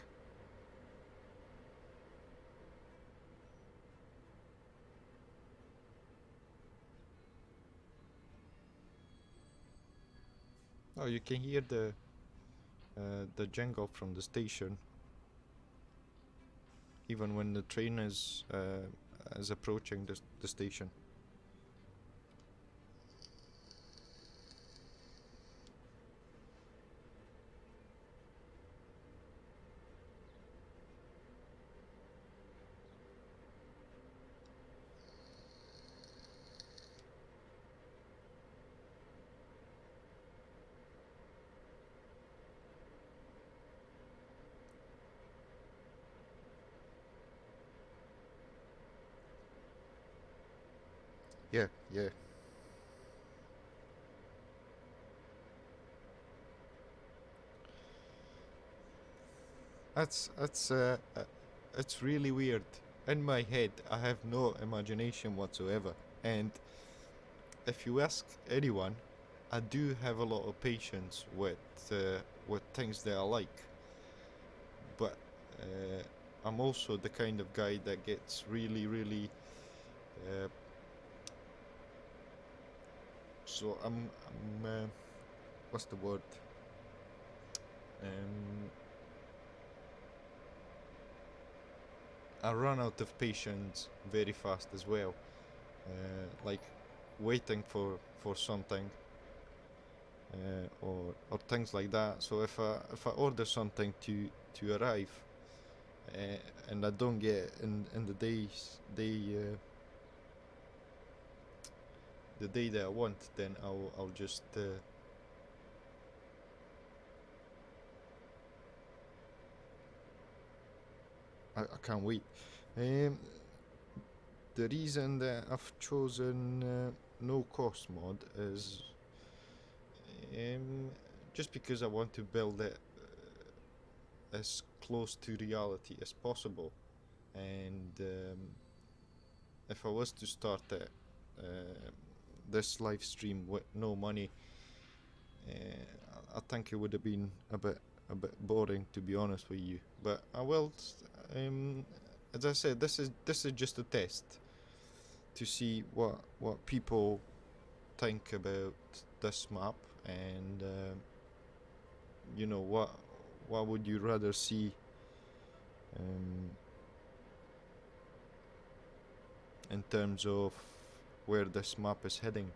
Oh, you can hear the jingle from the station, even when the train is is approaching the station. Yeah, yeah. That's it's really weird. In my head, I have no imagination whatsoever, and if you ask anyone, I do have a lot of patience with things that I like, but I'm also the kind of guy that gets really, really. Uh, so what's the word? Um, I run out of patience very fast as well. Like waiting for something, or things like that. So if I order something to arrive, and I don't get it in the day that I want, then I'll just I can't wait. Um, the reason that I've chosen no cost mod is um, just because I want to build it as close to reality as possible. And if I was to start it, this live stream with no money, I think it would have been a bit boring, to be honest with you. But I will, um, as I said, this is just a test to see what people think about this map, and what would you rather see, um, in terms of where this map is heading.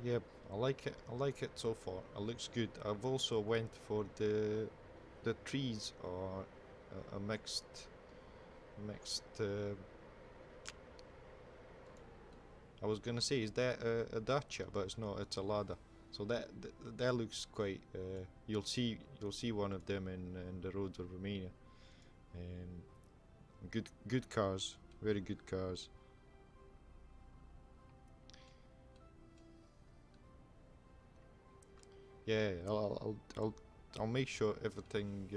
Yep, I like it. I like it so far. It looks good. I've also went for the trees are a mixed. I was gonna say, is that a dacha, but it's not. It's a lada. So that looks quite. You'll see one of them in the roads of Romania. Um, good cars, very good cars. Yeah, I'll make sure everything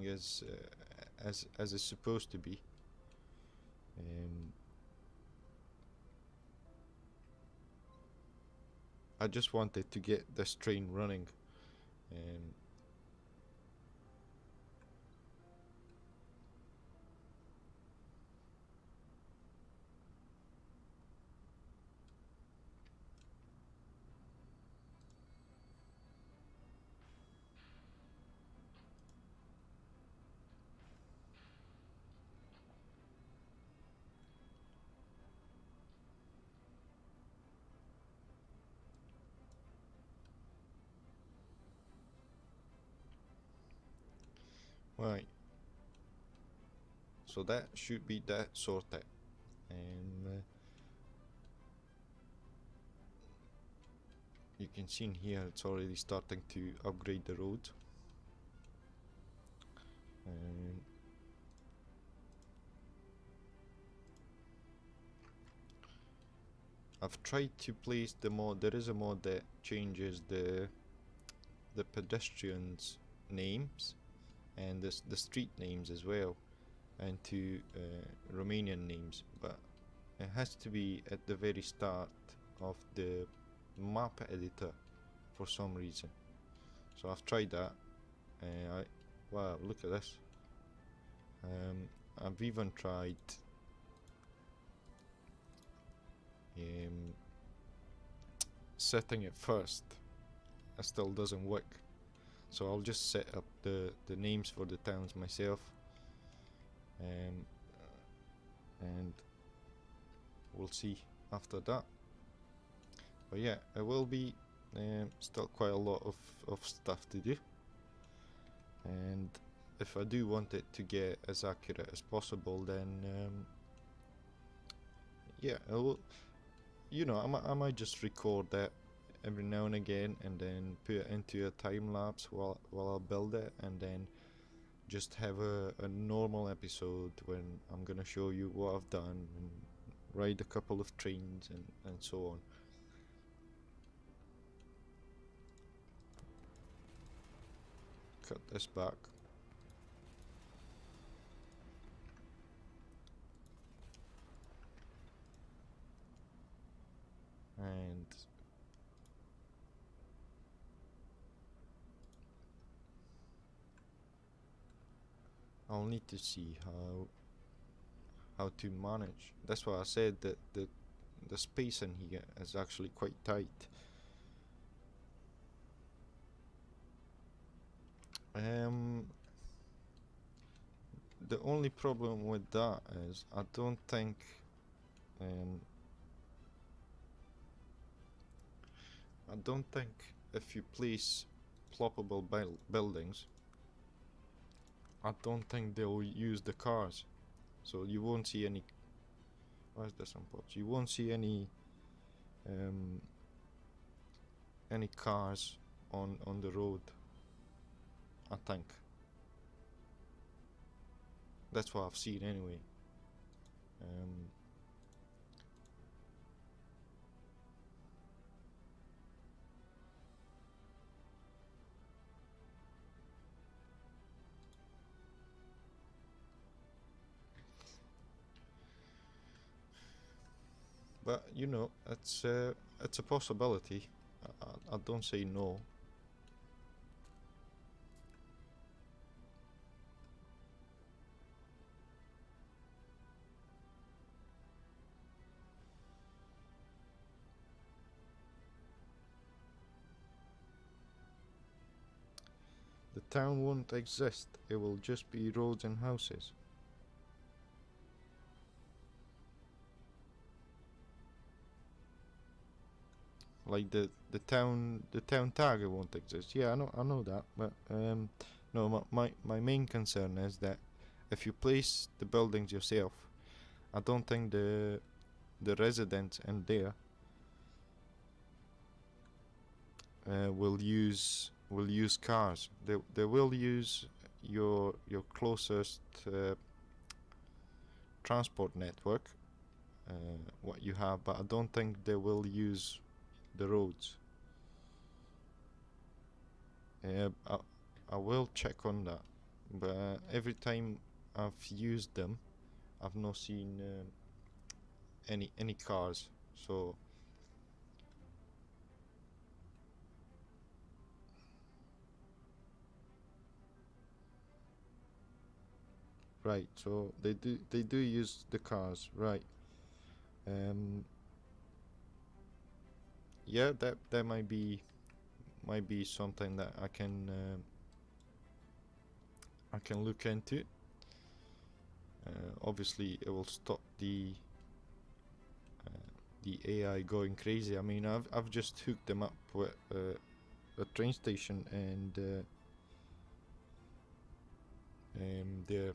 is as it's supposed to be. Um, I just wanted to get this train running. Um, right, so that should be that sorted. And you can see in here it's already starting to upgrade the road. And I've tried to place the mod. There is a mod that changes the pedestrians' names and the street names as well, and to Romanian names. But it has to be at the very start of the map editor for some reason. So I've tried that. Wow, look at this. I've even tried setting it first. It still doesn't work. So I'll just set up the names for the towns myself, and we'll see after that. But yeah, it will be still quite a lot of stuff to do, and if I do want it to get as accurate as possible, then yeah, I will, you know, I might just record that every now and again, and then put it into a time lapse while I build it, and then just have a normal episode when I'm gonna show you what I've done and ride a couple of trains and so on. Cut this back. And I'll need to see how to manage. That's why I said that the space in here is actually quite tight. The only problem with that is I don't think if you place ploppable buildings, I don't think they'll use the cars, so you won't see any. Why is there some pots? You won't see any cars on the road, I think. That's what I've seen anyway. But you know, it's a possibility. I don't say no. The town won't exist. It will just be roads and houses. Like the town tag won't exist. Yeah, I know that, but no, my main concern is that if you place the buildings yourself, I don't think the residents in there will use cars. They will use your closest transport network, what you have, but I don't think they will use the roads. I will check on that, but every time I've used them, I've not seen any cars. So right, so they do use the cars, right? Yeah, that might be something that I can look into. Obviously, it will stop the AI going crazy. I mean, I've just hooked them up with a train station, and they're,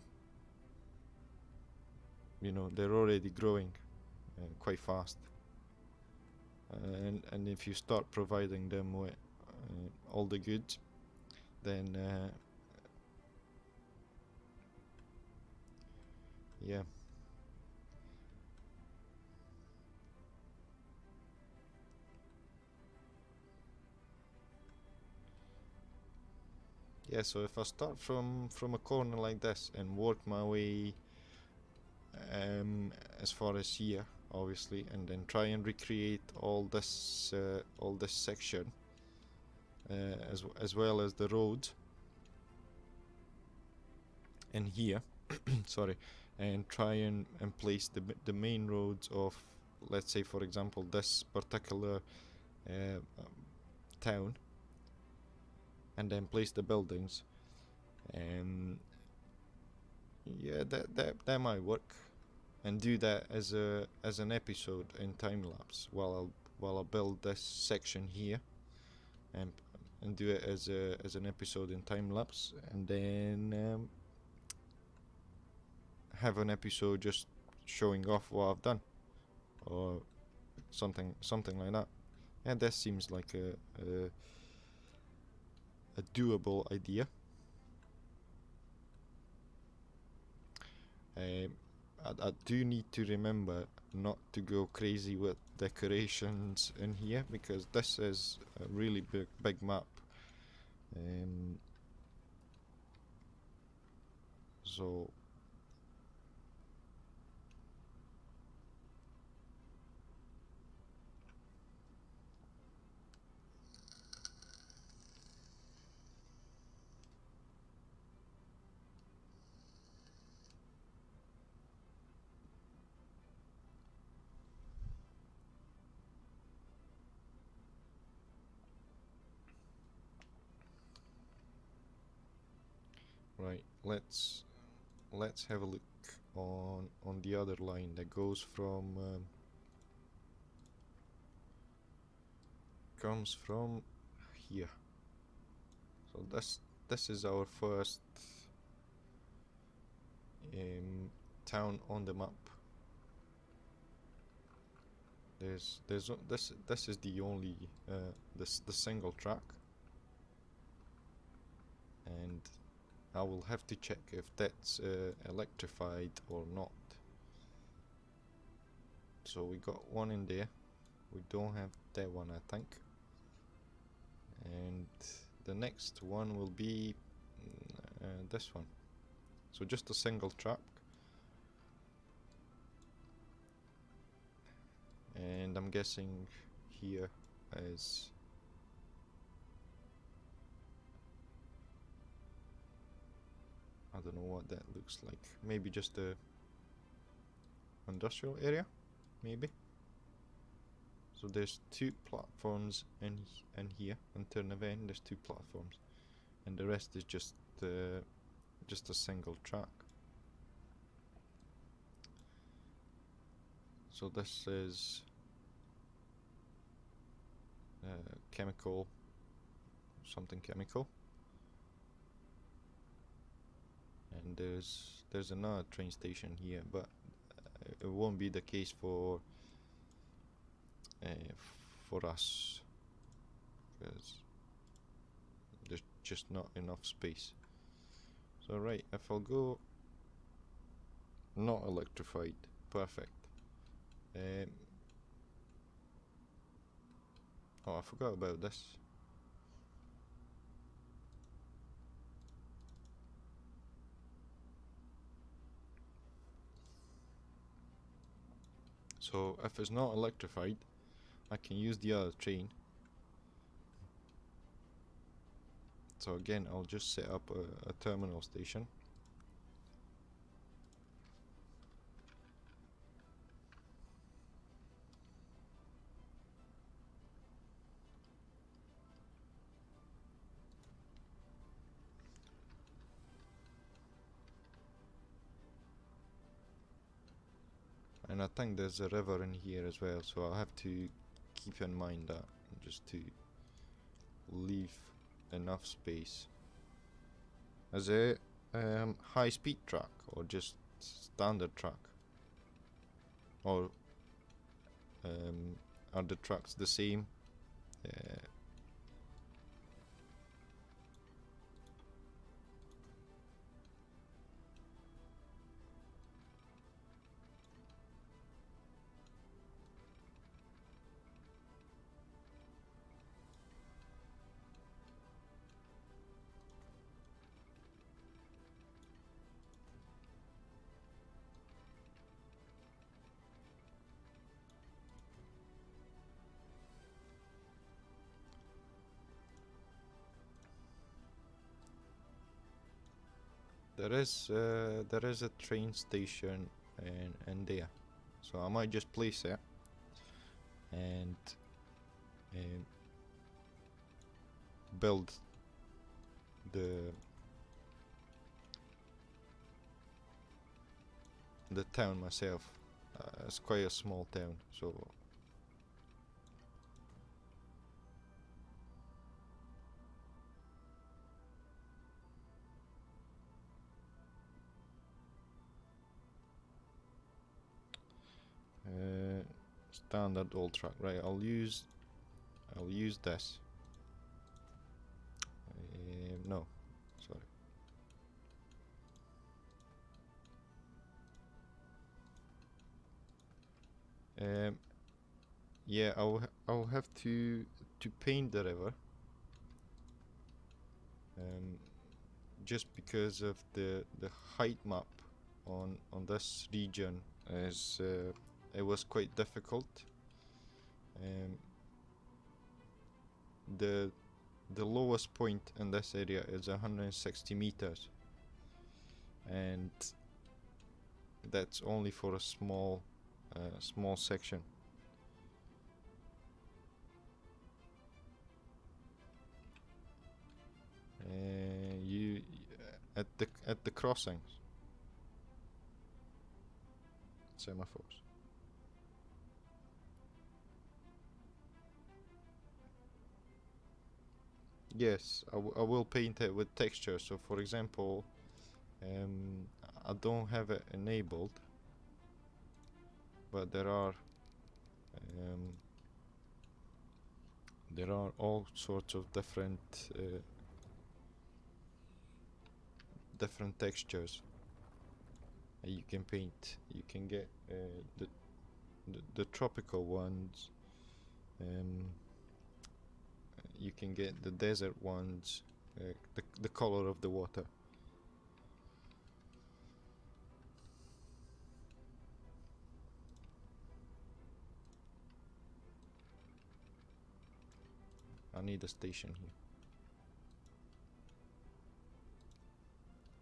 you know, they're already growing quite fast. And if you start providing them with all the goods, then yeah. Yeah, so if I start from a corner like this and work my way as far as here, obviously, and then try and recreate all this section, as well as the road in here. Sorry, and try and place the main roads of, let's say for example, this particular town, and then place the buildings. And yeah, that might work, and do that as an episode in time lapse while I build this section here, and do it as an episode in time lapse, and then have an episode just showing off what I've done, or something like that. And that seems like a doable idea. I do need to remember not to go crazy with decorations in here, because this is a really big map. So right, let's have a look on the other line that goes from comes from here. So this is our first town on the map. This is the only the single track, and I will have to check if that's electrified or not. So we got one in there. We don't have that one, I think. And the next one will be this one. So just a single track. And I'm guessing here is I don't know what that looks like. Maybe just a industrial area, maybe. So there's 2 platforms in here in Transilvania. There's 2 platforms, and the rest is just a single track. So this is chemical, something chemical, and there's another train station here, but it won't be the case for us, because there's just not enough space. So right, if I'll go not electrified, perfect. Oh, I forgot about this. So if it's not electrified, I can use the other train. So again, I'll just set up a terminal station. And I think there's a river in here as well, so I'll have to keep in mind that, just to leave enough space. Is it high speed track or just standard track? Or are the tracks the same? there is a train station in there, so I might just place it and um, build the town myself. It's quite a small town, so standard old truck. Right, I'll use this. No, sorry. Yeah, I'll have to paint the river. Just because of the height map on this region is it was quite difficult. The lowest point in this area is 160 meters, and that's only for a small section. You at the crossings, semaphores. Yes, I will paint it with texture. So, for example, I don't have it enabled, but there are all sorts of different textures you can paint. You can get the tropical ones. You can get the desert ones. The color of the water. I need a station here.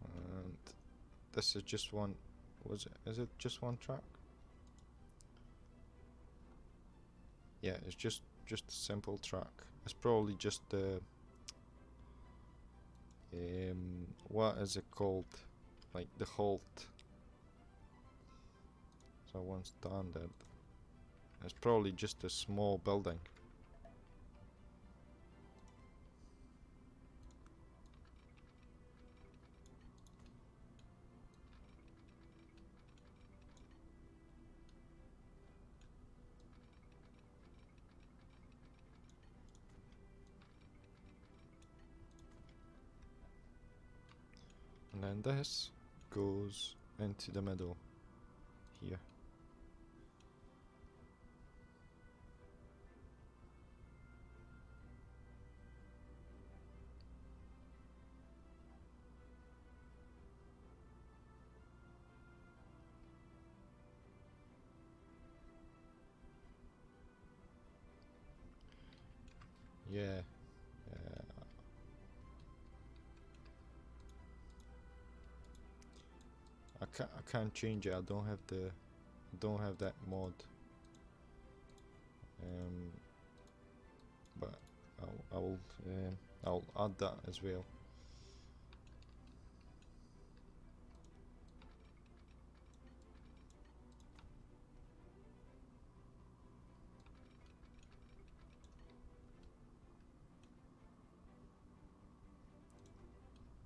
And this is just one. Is it just one track? Yeah, it's just a simple track. It's probably just the what is it called? Like the halt. So one standard. It's probably just a small building. And then this goes into the middle here. Yeah. I can't change it. I don't have that mod. But I'll add that as well.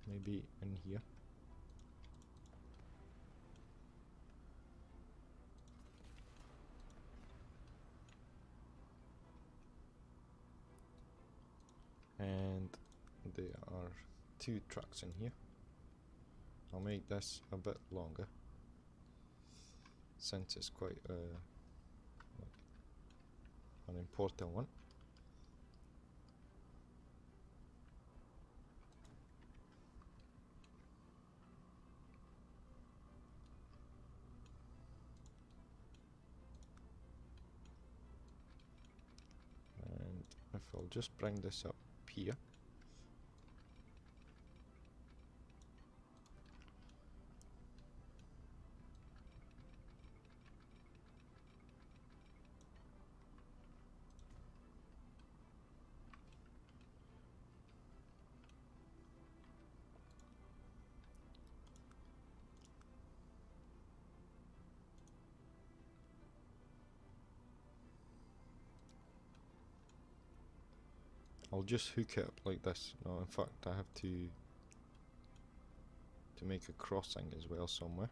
Maybe in here. And there are 2 tracks in here. I'll make this a bit longer since it's quite an important one. And if I'll just bring this up here. I'll just hook it up like this. No, in fact, I have to make a crossing as well somewhere.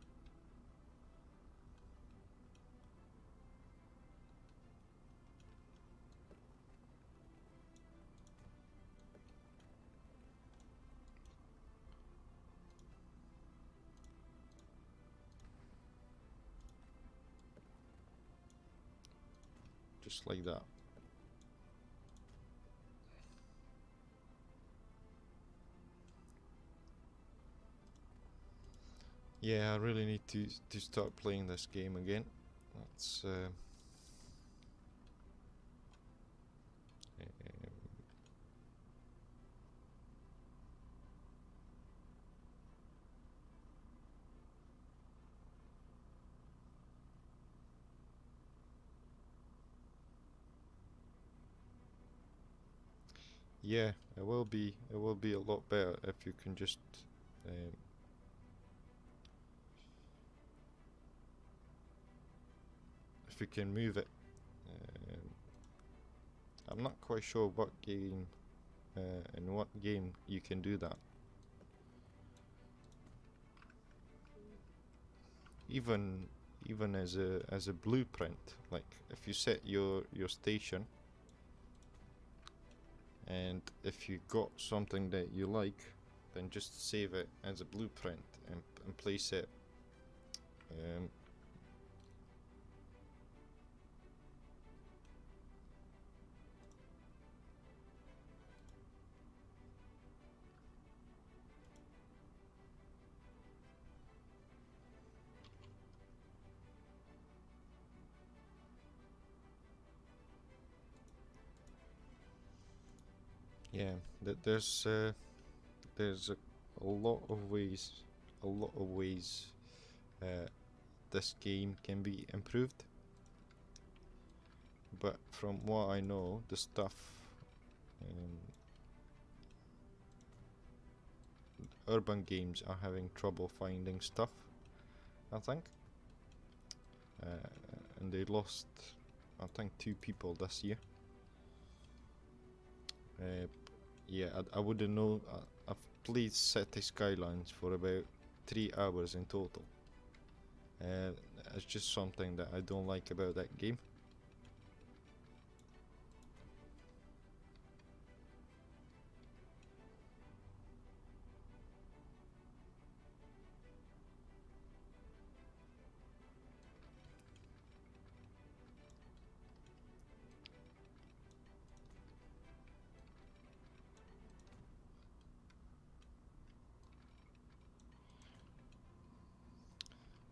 Just like that. Yeah, I really need to start playing this game again. That's yeah, it will be a lot better if you can just um, if you can move it. Um, I'm not quite sure what game in what game you can do that. Even as a blueprint, like if you set your station, and if you got something that you like, then just save it as a blueprint and place it. Um, yeah, there's a lot of ways, a lot of ways uh, this game can be improved. But from what I know, the stuff, um, urban games are having trouble finding stuff, I think. And they lost, I think, 2 people this year. Uh, yeah, I wouldn't know. I've played City Skylines for about 3 hours in total. Uh, it's just something that I don't like about that game.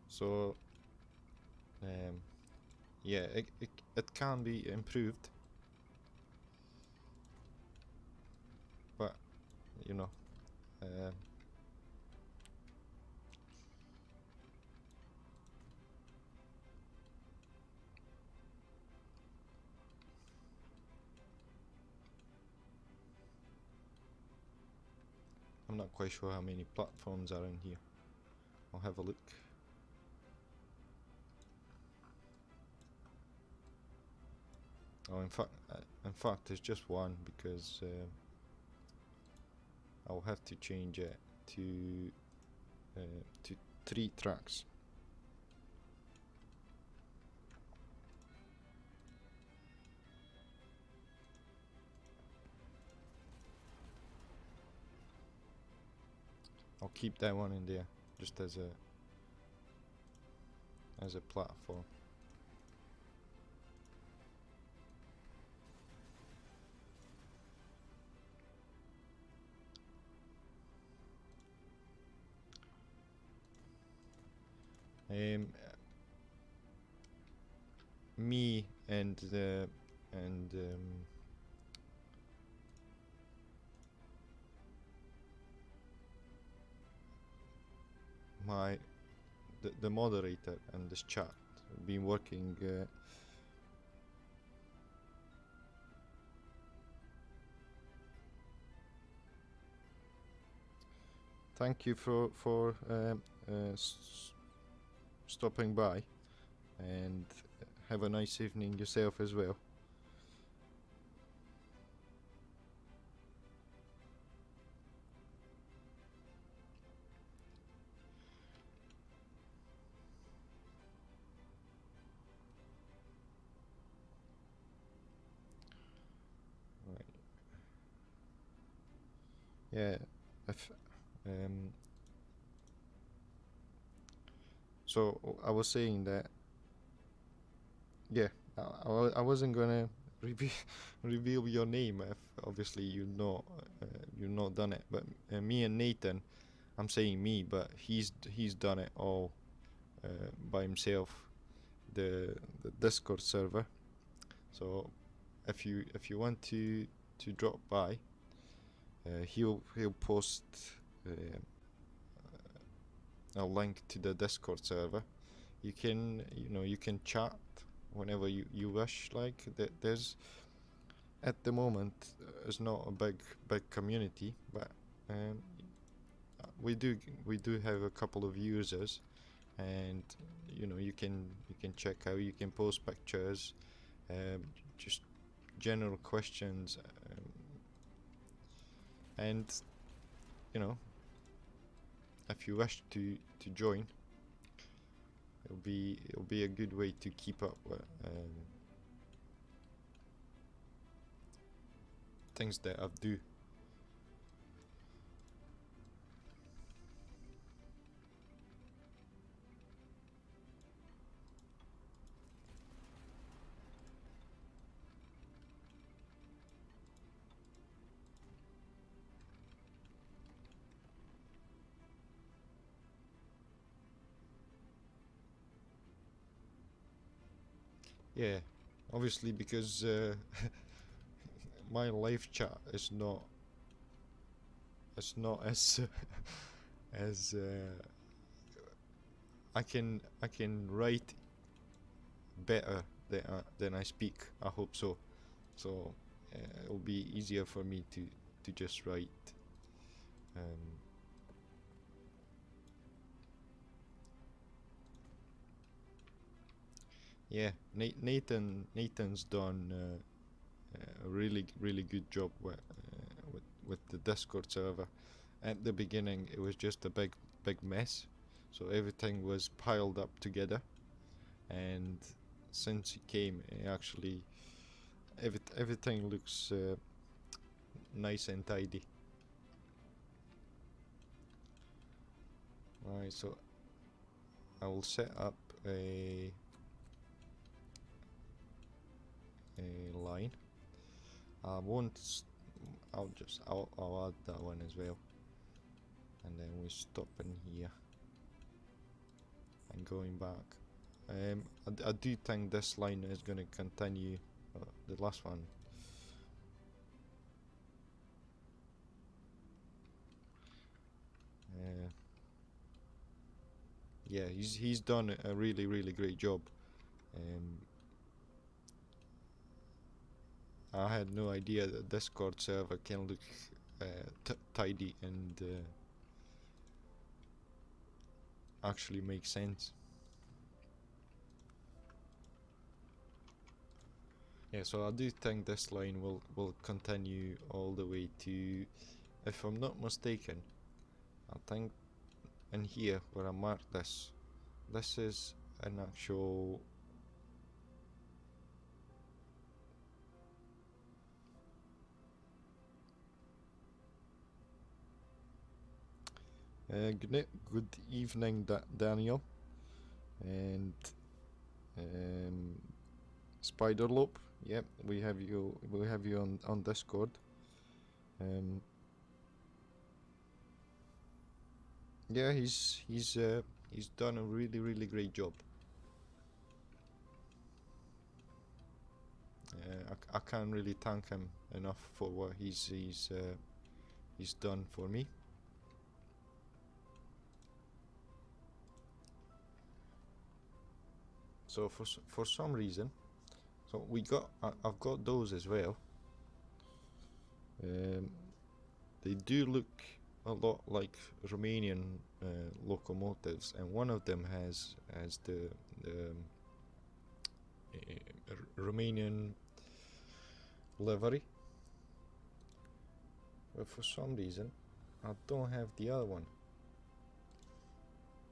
So, um, yeah, it can be improved, but you know, uh, I'm not quite sure how many platforms are in here. I'll have a look. Oh, in fact, it's just one because I'll have to change it to to 3 tracks. I'll keep that one in there just as a platform. Um, Me and my the moderator and this chat been working. Thank you for stopping by, and have a nice evening yourself as well. yeah, if um, so I was saying that, yeah, I wasn't gonna reveal reveal your name if obviously you've not done it, but me and Nathan, I'm saying me, but he's done it all by himself, the Discord server. So if you want to drop by, he'll post uh, a link to the Discord server. You can you can chat whenever you wish. Like there's at the moment it's not a big community, but um, we do have a couple of users, and you can check out, you can post pictures, um, just general questions, and you know if you wish to join, it'll be a good way to keep up with things that I do. Yeah, obviously because my live chat is not as as I can write better than I speak. I hope so. So it'll be easier for me to just write. Um, yeah, Nathan's done a really good job with the Discord server. At the beginning, it was just a big mess, so everything was piled up together. And since he came, actually everything looks nice and tidy. Alright, so I will set up a line. I won't. I'll add that one as well, and then we stop in here and going back. I do think this line is going to continue the last one. Yeah, he's done a really great job. Um, I had no idea that Discord server can look tidy and actually make sense. Yeah, so I do think this line will continue all the way to, if I'm not mistaken, I think in here where I marked this is an actual good evening, Daniel, and um, Spiderlope. Yep, we have you. We have you on Discord. Um, yeah, he's done a really great job. I can't really thank him enough for what he's done for me. So for some reason, so I've got those as well. Um, they do look a lot like Romanian locomotives, and one of them has the Romanian livery. But for some reason, I don't have the other one.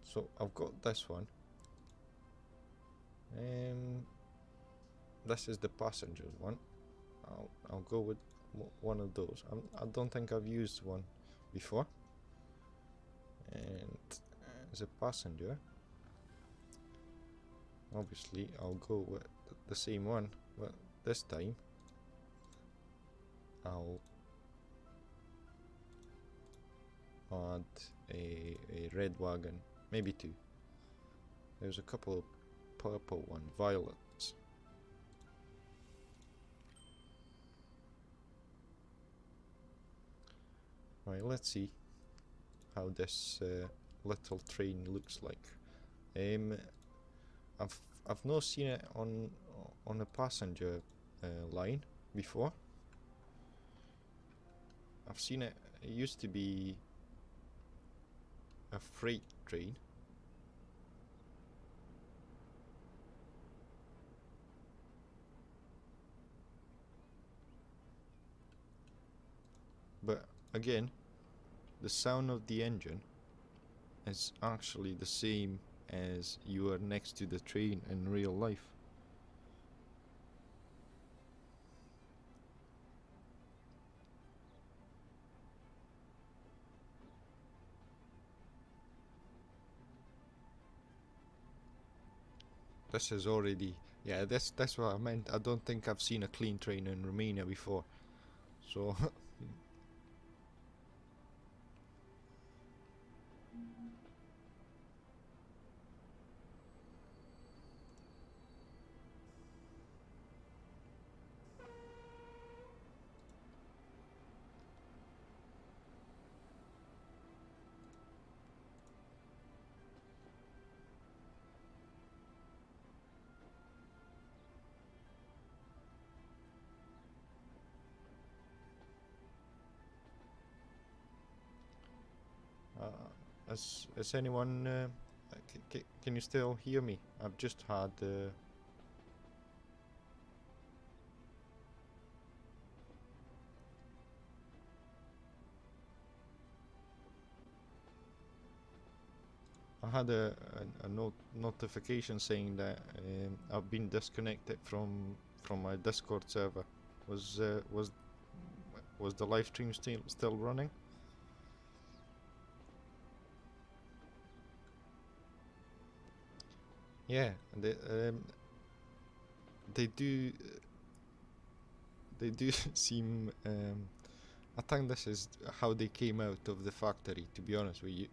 So I've got this one. This is the passenger's one. I'll go with one of those. I don't think I've used one before. And as a passenger, obviously I'll go with the same one, but this time I'll add a red wagon, maybe two. There's a couple of purple one, violets. Right, let's see how this little train looks like. I've not seen it on a passenger line before. I've seen it. It used to be a freight train. But again, the sound of the engine is actually the same as you are next to the train in real life. This is already, yeah, that's what I meant. I don't think I've seen a clean train in Romania before. So is anyone can you still hear me? I've just had a notification saying that I've been disconnected from my Discord server. Was the live stream still running? Yeah, they do seem. I think this is how they came out of the factory. To be honest with you.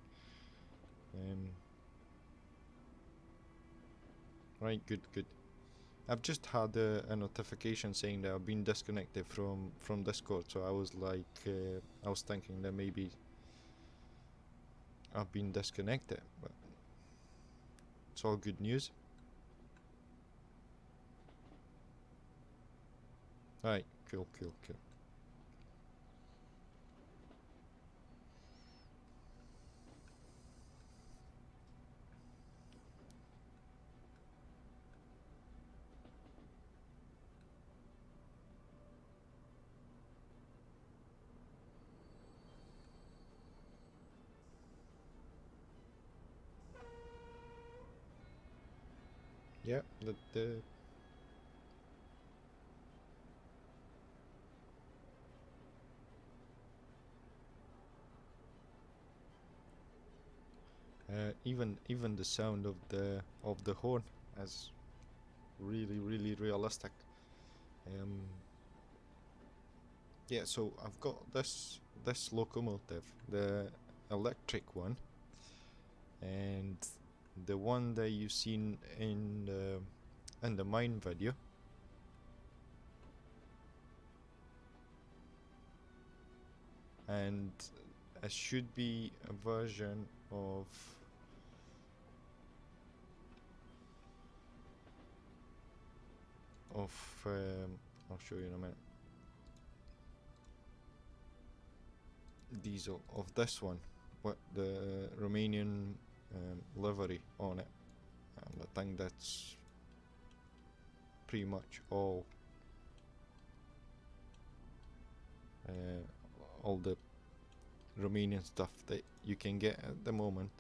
Right, good. I've just had a notification saying that I've been disconnected from Discord, so I was like, I was thinking that maybe I've been disconnected, but it's all good news. Right, cool. Yeah, the even the sound of the horn is really realistic. Yeah, so I've got this locomotive, the electric one, and the one that you've seen in the mine video. And it should be a version of I'll show you in a minute. Diesel of this one, what the Romanian livery on it, and I think that's pretty much all the Romanian stuff that you can get at the moment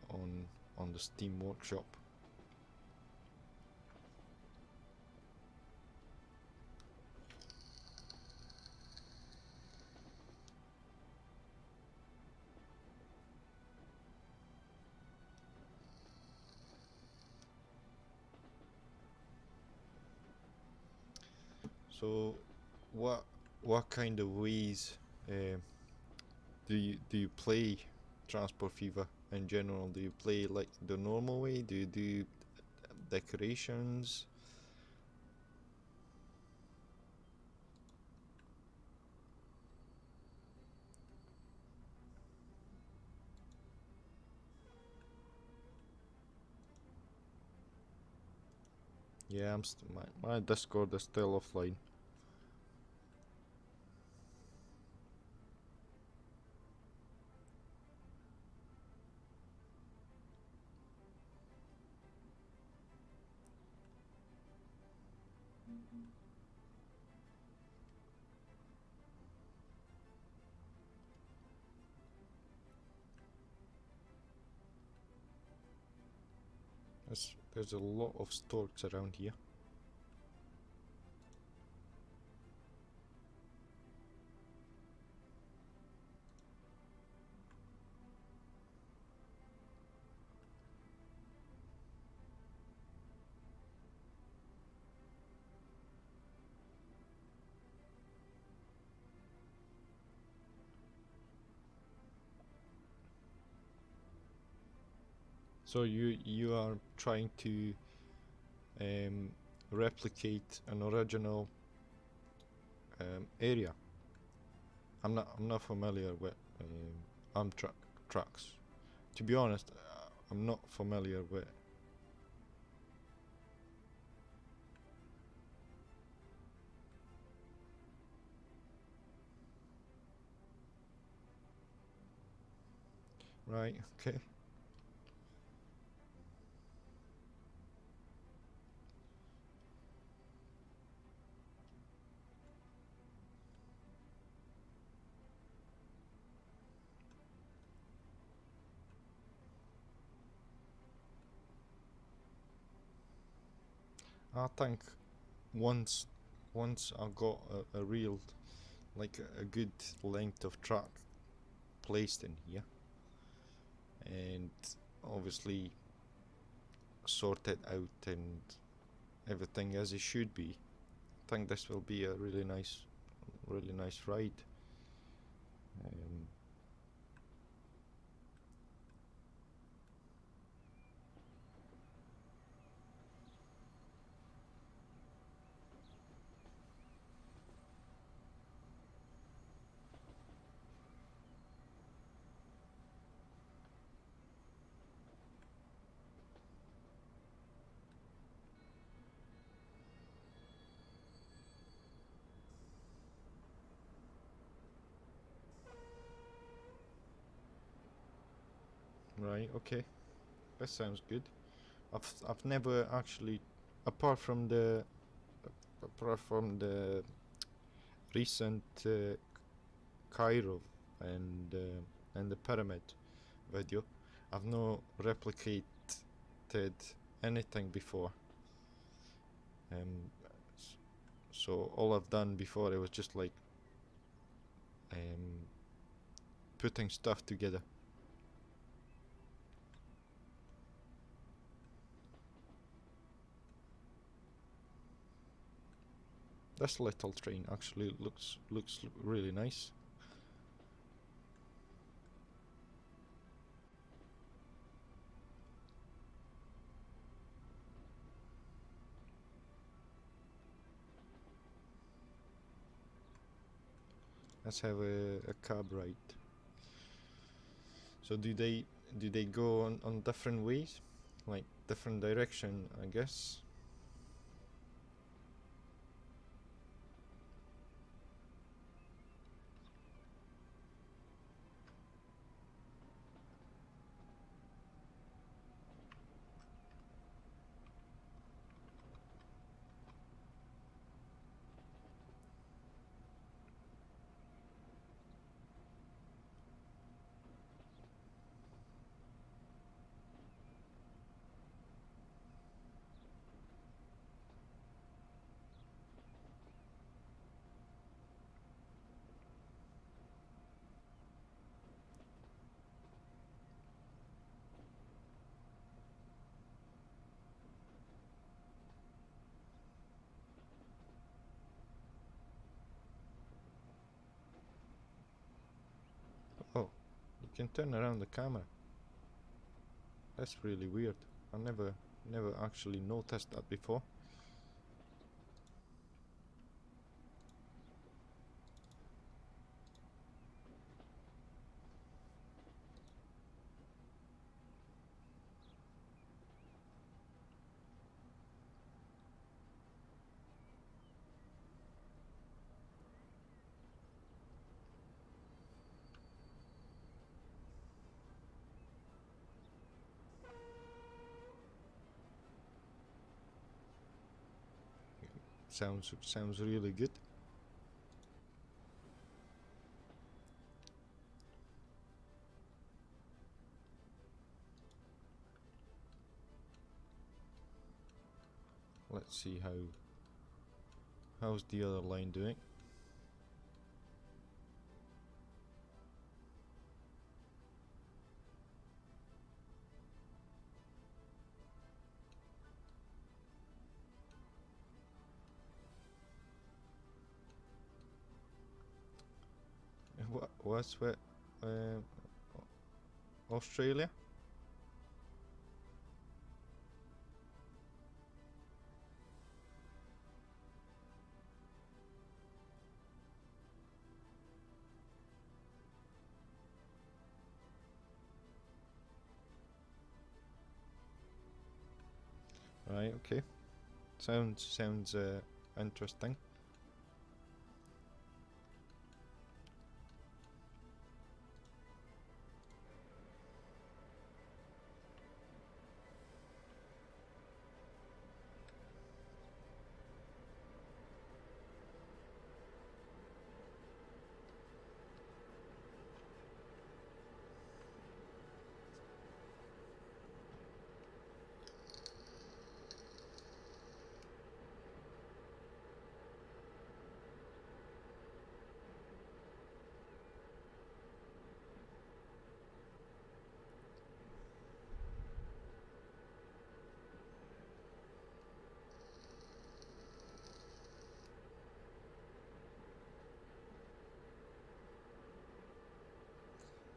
on the Steam Workshop. So, what kind of ways do you play Transport Fever in general? Do you play like the normal way? Do you do decorations? Yeah, my Discord is still offline. There's a lot of storks around here. So you are trying to um, replicate an original area. I'm not familiar with Amtrak tracks. To be honest, I'm not familiar with. Right. Okay. I think once once I got a real like a good length of track placed in here, and obviously sorted out and everything as it should be. I think this will be a really nice ride. Um, right. Okay. That sounds good. I've never actually, apart from the apart from the recent Cairo and the pyramid video, I've not replicated anything before. Um, so all I've done before it was just like um, putting stuff together. This little train actually looks really nice. Let's have a cab ride. So do they go on different ways, like different direction? I guess. can turn around the camera. That's really weird. I never actually noticed that before. Sounds really good. Let's see how's the other line doing. What's with Australia? Right, okay. Sounds interesting.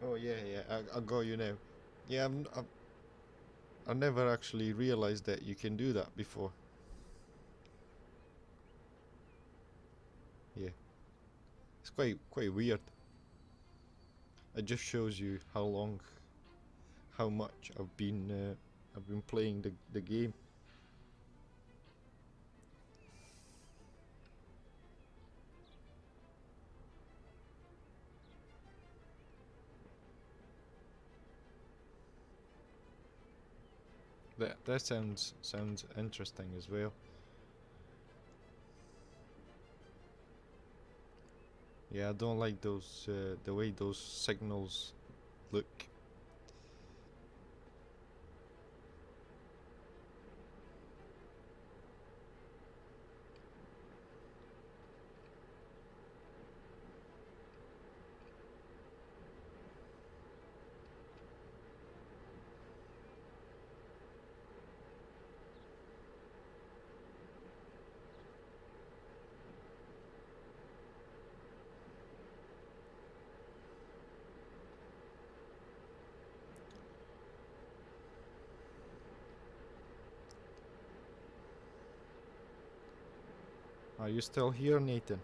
Oh yeah, I got you now. Yeah, I never actually realized that you can do that before. Yeah, it's quite weird. It just shows you how much I've been playing the game. That sounds interesting as well. Yeah, I don't like those the way those signals look. Are you still here, Nathan?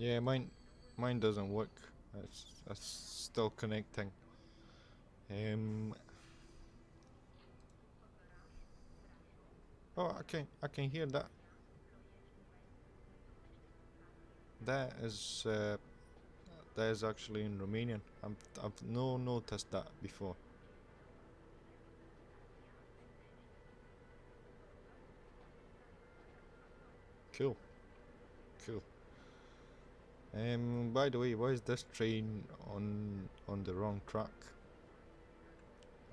Yeah, mine doesn't work. It's still connecting. Um. Oh, I can hear that. that is actually in Romanian. I've no noticed that before. Cool, cool. By the way, why is this train on the wrong track?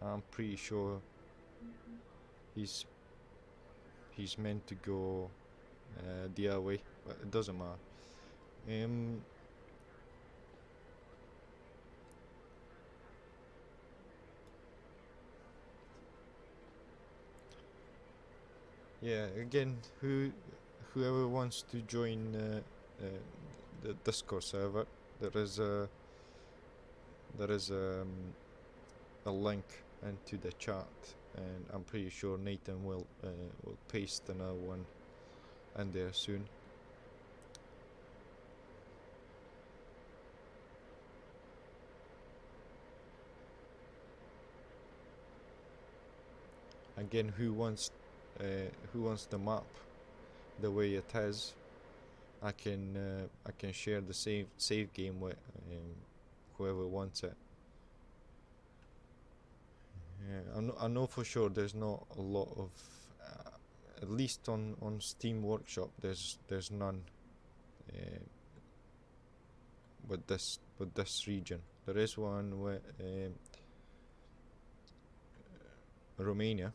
I'm pretty sure he's meant to go the other way, but it doesn't matter. Yeah, again, whoever wants to join the Discord server, there is a link into the chat, and I'm pretty sure Nathan will paste another one in there soon. Again, who wants the map the way it is? I can share the save game with whoever wants it. Yeah, I know for sure there's not a lot of, at least on Steam Workshop, there's none with this region. There is one with Romania,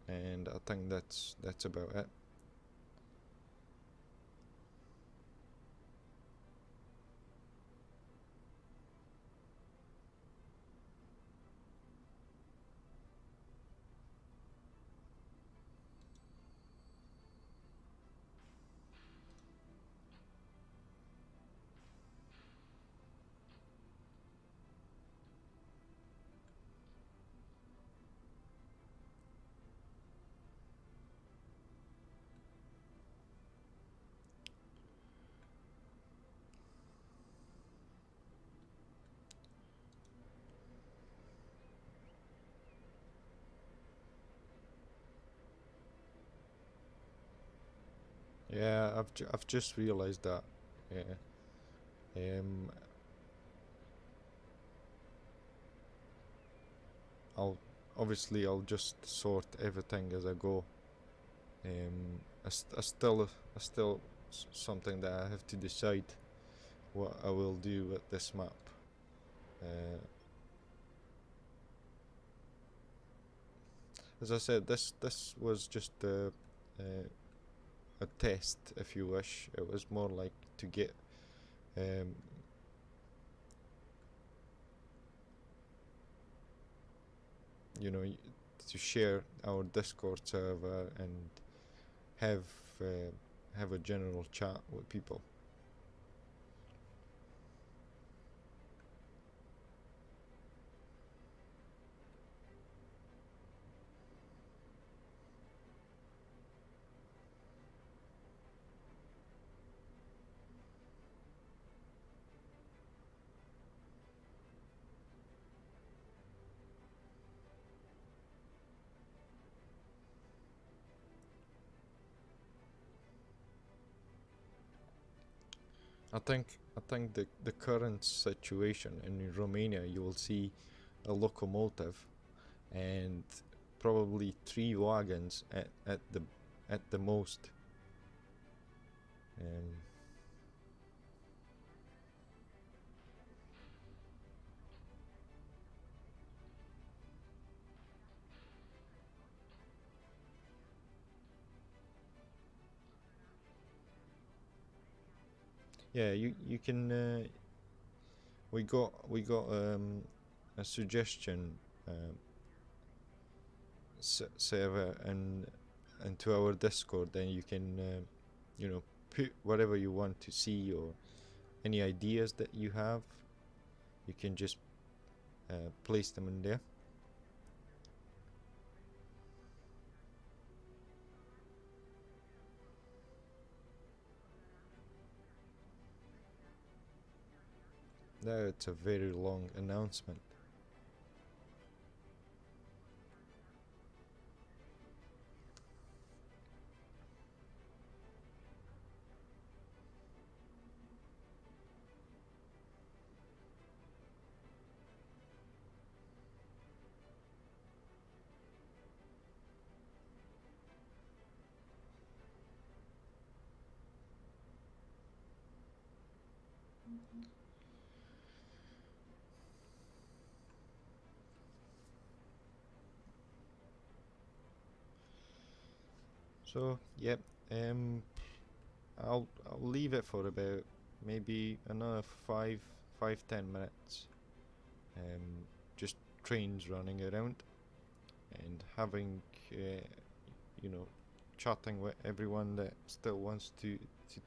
and I think that's about it. Yeah, I've just realized that. Yeah. Um, I'll just sort everything as I go. I still something that I have to decide what I will do with this map. As I said, this was just a test, if you wish. It was more like to get you know, to share our Discord server and have a general chat with people. I think the current situation in Romania, you will see a locomotive and probably 3 wagons at the most. Yeah, you can. We got a suggestion server and into our Discord. Then you can put whatever you want to see or any ideas that you have. You can just place them in there. Now it's a very long announcement. So yep, I'll leave it for about maybe another 5-10 minutes. Just trains running around and having you know, chatting with everyone that still wants to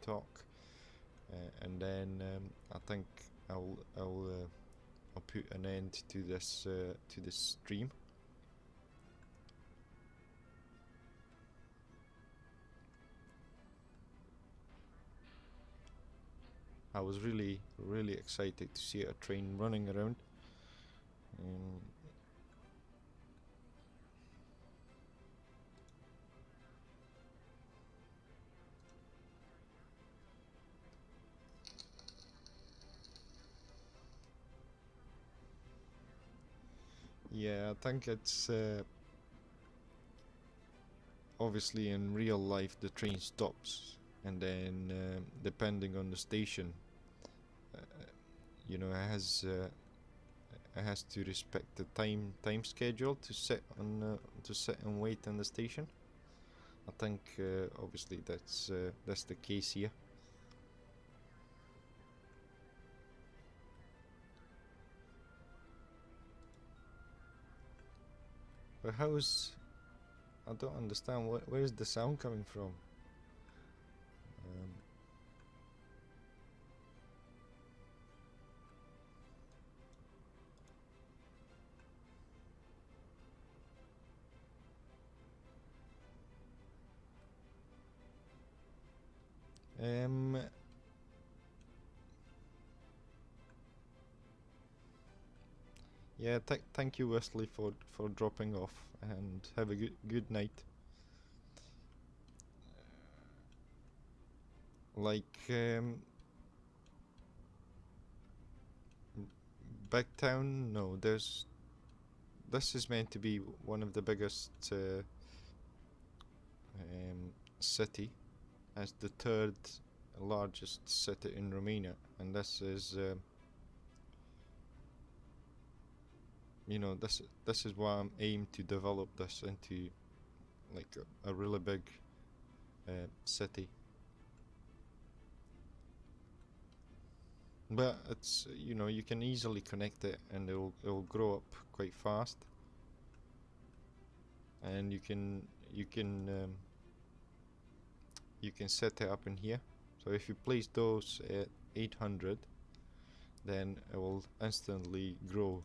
talk, and then I think I'll put an end to this stream. I was really excited to see a train running around. Um, yeah, I think it's obviously in real life the train stops, and then depending on the station, uh, you know, it has to respect the time schedule to sit and wait in the station. I think obviously that's the case here. But how's I don't understand where is the sound coming from? Um, yeah, thank you Wesley for dropping off, and have a good night. Like Backtown, no, there's this is meant to be one of the biggest city, as the third largest city in Romania, and this is you know, this is why I'm aimed to develop this into like a really big city. But it's, you know, you can easily connect it, and it'll grow up quite fast, and you can set it up in here. So if you place those at 800, then it will instantly grow.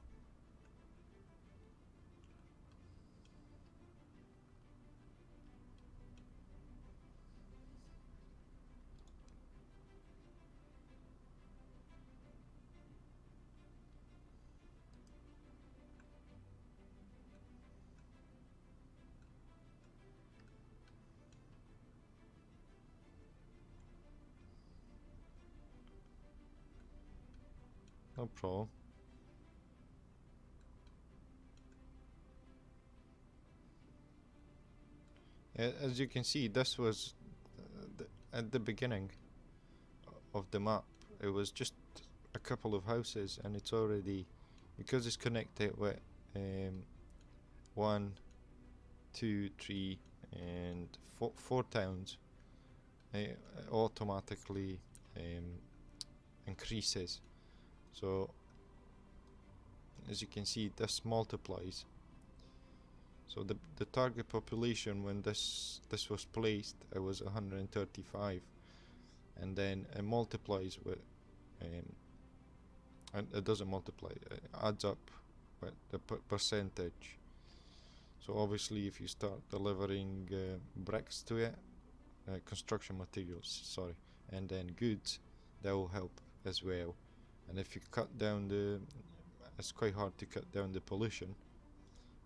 No problem. As you can see, this was at the beginning of the map. It was just a couple of houses, and it's already, because it's connected with um, 1, 2, 3, and four towns. It automatically increases. So as you can see, this multiplies. So the target population when this was placed, it was 135, and then it multiplies with and it doesn't multiply, it adds up with the percentage. So obviously if you start delivering bricks to it, construction materials, sorry, and then goods, that will help as well. And if you cut down it's quite hard to cut down the pollution,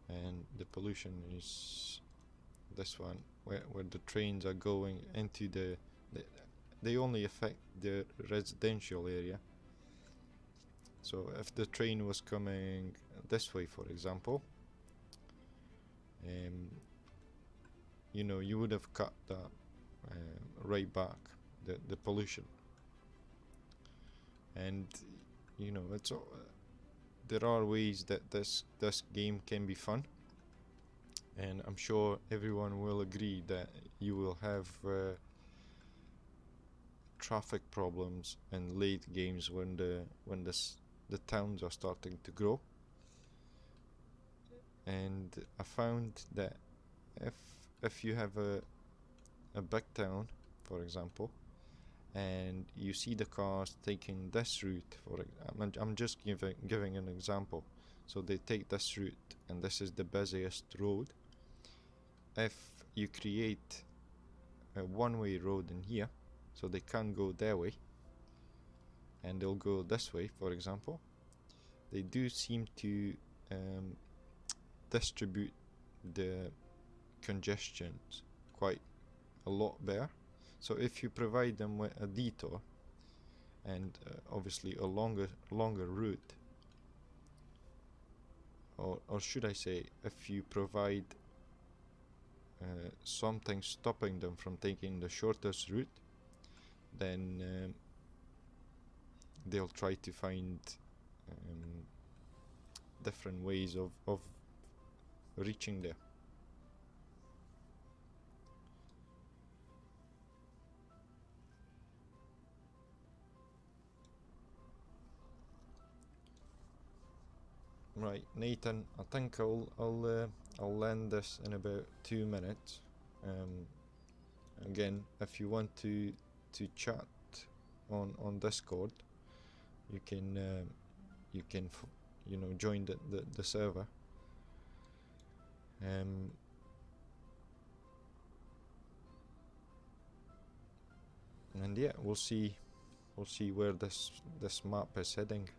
and the pollution is this one, where the trains are going into they only affect the residential area. So if the train was coming this way, for example, you know, you would have cut that right back, the pollution. And you know, there are ways that this game can be fun, and I'm sure everyone will agree that you will have traffic problems and late games when the towns are starting to grow. And I found that if if you have a big town, for example, and you see the cars taking this route, I'm just giving an example. So they take this route, and this is the busiest road. If you create a one-way road in here, so they can't go their way, and they'll go this way, for example, they do seem to um, distribute the congestions quite a lot better. So if you provide them with a detour and obviously a longer route, or should I say, if you provide something stopping them from taking the shortest route, then they'll try to find um, different ways of reaching there. Right, Nathan, I think I'll land this in about 2 minutes. Um, Again, if you want to chat on Discord, you can you can you know, join the server. Um, and yeah, we'll see where this map is heading,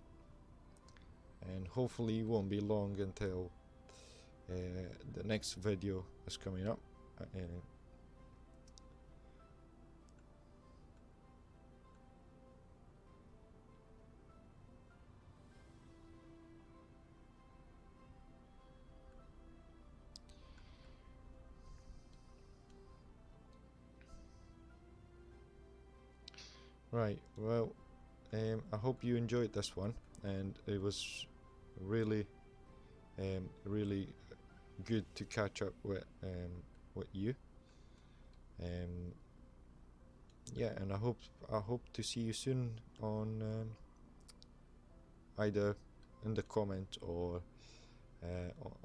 and hopefully it won't be long until the next video is coming up. Right, well, I hope you enjoyed this one, and it was really really good to catch up with you. Um, yeah, and I hope to see you soon on either in the comment or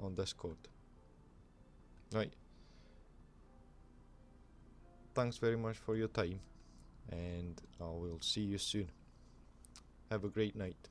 on Discord. Right. Thanks very much for your time, and I will see you soon. Have a great night.